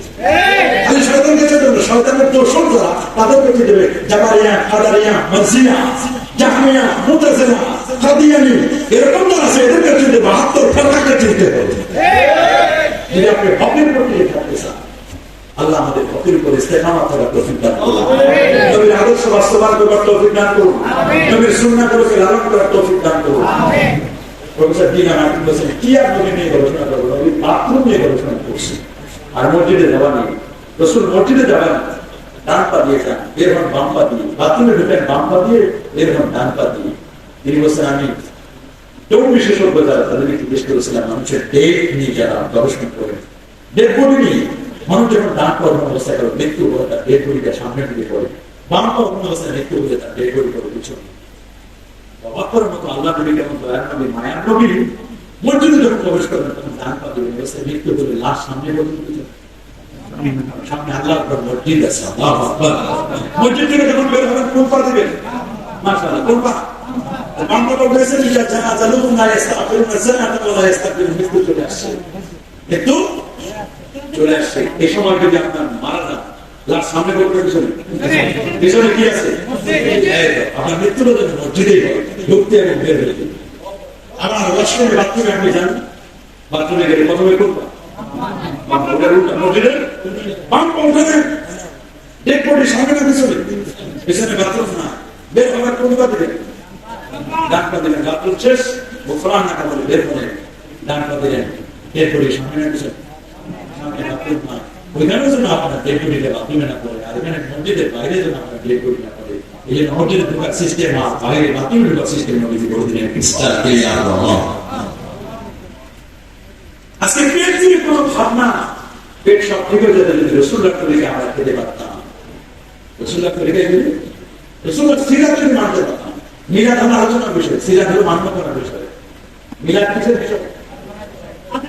খালি শয়তানকে চিনতে হবে, শয়তানের দোষর যারা তাদেরকে চিনতে হবে, জাবারিয়া, কাদারিয়া, মারজিয়া, জাহমিয়া, মুতাজিলা, কাদিয়ানি, এরকম যারা আছে এদেরকে চিনতে হবে, 72 ফেরকাকে চিনতে হবে। যদি আপনি হকের উপর টিকে থাকতে চান, আল্লাহ আমাদের হকের উপর ইস্তেকামত থাকার তৌফিক দান করুন। নবীর আদর্শ বাস্তবায়ন করার তৌফিক দান করুন। নবীর সুন্নাহগুলোকে লালন করার তৌফিক দান করুন। প্রফেসর ডিনা মার্টিন বলেছেন, কি আর নবী নিয়ে গবেষণা করবো, নবীর বাথরুম নিয়ে গবেষণা করছি। আর মসজিদে যাওয়া নেই, রসুল মসজিদে যাবেন ডান পা দিয়ে যান, বের হন বাম পা দিয়ে, বাথরুমে ঢুকেন বাম পা দিয়ে, বের হন ডান পা দিয়ে। তিনি বলছেন, আমি কেউ বিশেষজ্ঞ যারা তাদেরকে জিজ্ঞেস করেছিলাম, মানুষের ডেট নিয়ে যারা গবেষণা করেন, ডেট বডি নিয়ে, মানুষ যখন ডান পা অবস্থা করে মৃত্যু হলে তার ডেড বডিটা সামনের দিকে পড়ে, বাম পা অবস্থায় মৃত্যু হলে তার ডেড বডি পড়ে পিছনে। অবাক করার মতো আল্লাহ নবী কেমন দয়ার নবী, মায়ার নবী, মসজিদে যখন প্রবেশ করেন তখন ডান পা দিয়ে অবস্থায় মৃত্যু হলে লাশ সামনে পড়ে, সামনে আল্লাহ মসজিদ আছে, আল্লাহু আকবার। মসজিদ থেকে যখন বের হবেন কোন পা দিবেন? মাশাআল্লাহ, কোন পা? বাম পা বলেছেন যে জানাজা লোক না ইস্তাগফিরুনা জানাতা ওয়া লা ইস্তাগফিরুন, মৃত্যু চলে আসছে, কিন্তু চলে আসছে। এই সময় যদি আপনার মারা যান, লাশ সামনে পড়বে পিছনে, পিছনে কি আছে? আপনার মৃত্যুর জন্য মসজিদেই ঢুকতে এবং বের হইতে। আবার ওয়াশরুমে বাথরুমে আপনি যান, বাথরুমে গেলে প্রথমে করবো মসজিদের বাম পা উঠাবেন, ডেড বডি সামনে না পিছনে? পিছনে বাথরুম না, বের হওয়ার কোন পা দিলেন? ডান পা দিলেন, বাথরুম শেষ, গোফরান না বলে বের হলেন, ডান পা দিলেন, ডেড বডি সামনে না পিছনে? ওইখানে যেন আপনার ডেড বডিটা বাথরুমে না পড়ে, আর এখানে মসজিদের বাইরে যেন আপনার ডেড বডি না পড়ে। এই জন্য মসজিদে ঢোকার সিস্টেম আর বাইরে বাথরুমে ঢোকার সিস্টেম নবীজি বলে দিলেন, আজকে পেট দিয়ে কোনো ভাবনা, পেট সব ঠিক হয়ে যেতে যদি রসুল্লাহ তরিকে আমরা খেতে পারতাম, রসুল্লাহ তরিকে গেলে রসুল্লাহ সিরাত যদি মানতে পারতাম। মিলাদ আমার আলোচনার বিষয়, সিরাত হলো মান্য করার বিষয়। মিলাদ কিসের বিষয়?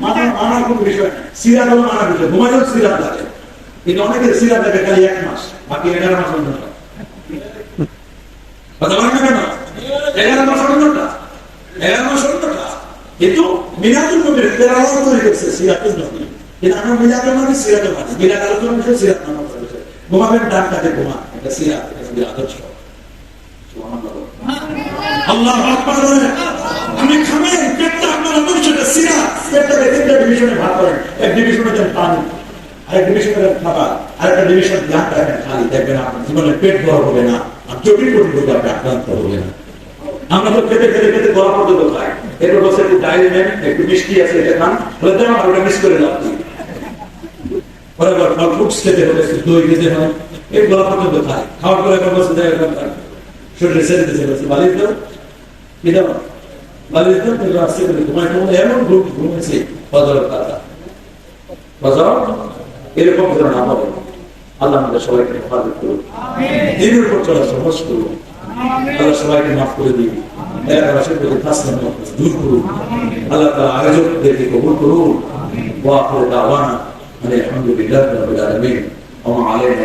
মানার কোন বিষয় না, সিরাত হলো মানার বিষয়। ঘুমাইলেও সিরাত লাগে, কিন্তু অনেকের সিরাত লাগে খালি 1 মাস, বাকি 11 মাস অন্য কথা বলেন না কেন? 11 মাস অন্যটা, 11 মাস অন্যটা। কিন্তু মিলাদুল নবীর তেলাওয়াত তৈরি করছে সিরাতুল নবী, কিন্তু আমরা মিলাদুল নবী সিরাতুল নবী, মিলাদ আলোচনার বিষয়, সিরাত নাম করার বিষয়। ঘুমাবেন ডান কাটে ঘুমা, এটা সিরাত, এটা আদর্শ। আল্লাহু আকবার। আমি খাবেন পেটটা আপনার আদর্শ, এটা সিরাত। পেটটাকে 3টা ডিভিশনে ভাগ করেন, এক ডিভিশনে দেন পানি, আরেক ডিভিশনে দেন খাবার, আরেকটা ডিভিশন ধ্যান রাখেন খালি, দেখবেন আপনার জীবনে পেট বড় হবে না, আর জটিল রোগে আপনি আক্রান্ত হবে না। আমরা তো খেতে খেতে খেতে গলা পর্যন্ত খাই, এরপর বসে একটু ডাইরি নেন, একটু মিষ্টি আছে এটা খান, বলে দেন আর ওটা মিস করে লাভ নেই। বরাবর ফল ফ্রুটস খেতে হবে, দই খেতে হয়, এই গলা পর্যন্ত খাই, খাওয়ার পরে একবার বসে দেয়, শরীরে ছেড়ে দিতে বলছে বালিশ দাও, কি দাও বালিশ দাও, কিন্তু আসছে ঘুমাই ঘুমাই এমন ঘুমেছে ফজরের কথা, ফজর এরকম ধরনের আমাদের আল্লাহ আমাদের সবাইকে হেফাজত করুন, দিনের উপর চলা সহজ করুন, আল্লাহ সবাইকে মাফ করে দিন, এলাকাবাসীর প্রতি ফাসলা দূর করুন, আল্লাহ তাআলা আয়োজকদেরকে কবুল করুন। ওয়া আখিরু দাওয়ানা আলহামদুলিল্লাহি রাব্বিল আলামিন ওয়া মা আলাইনা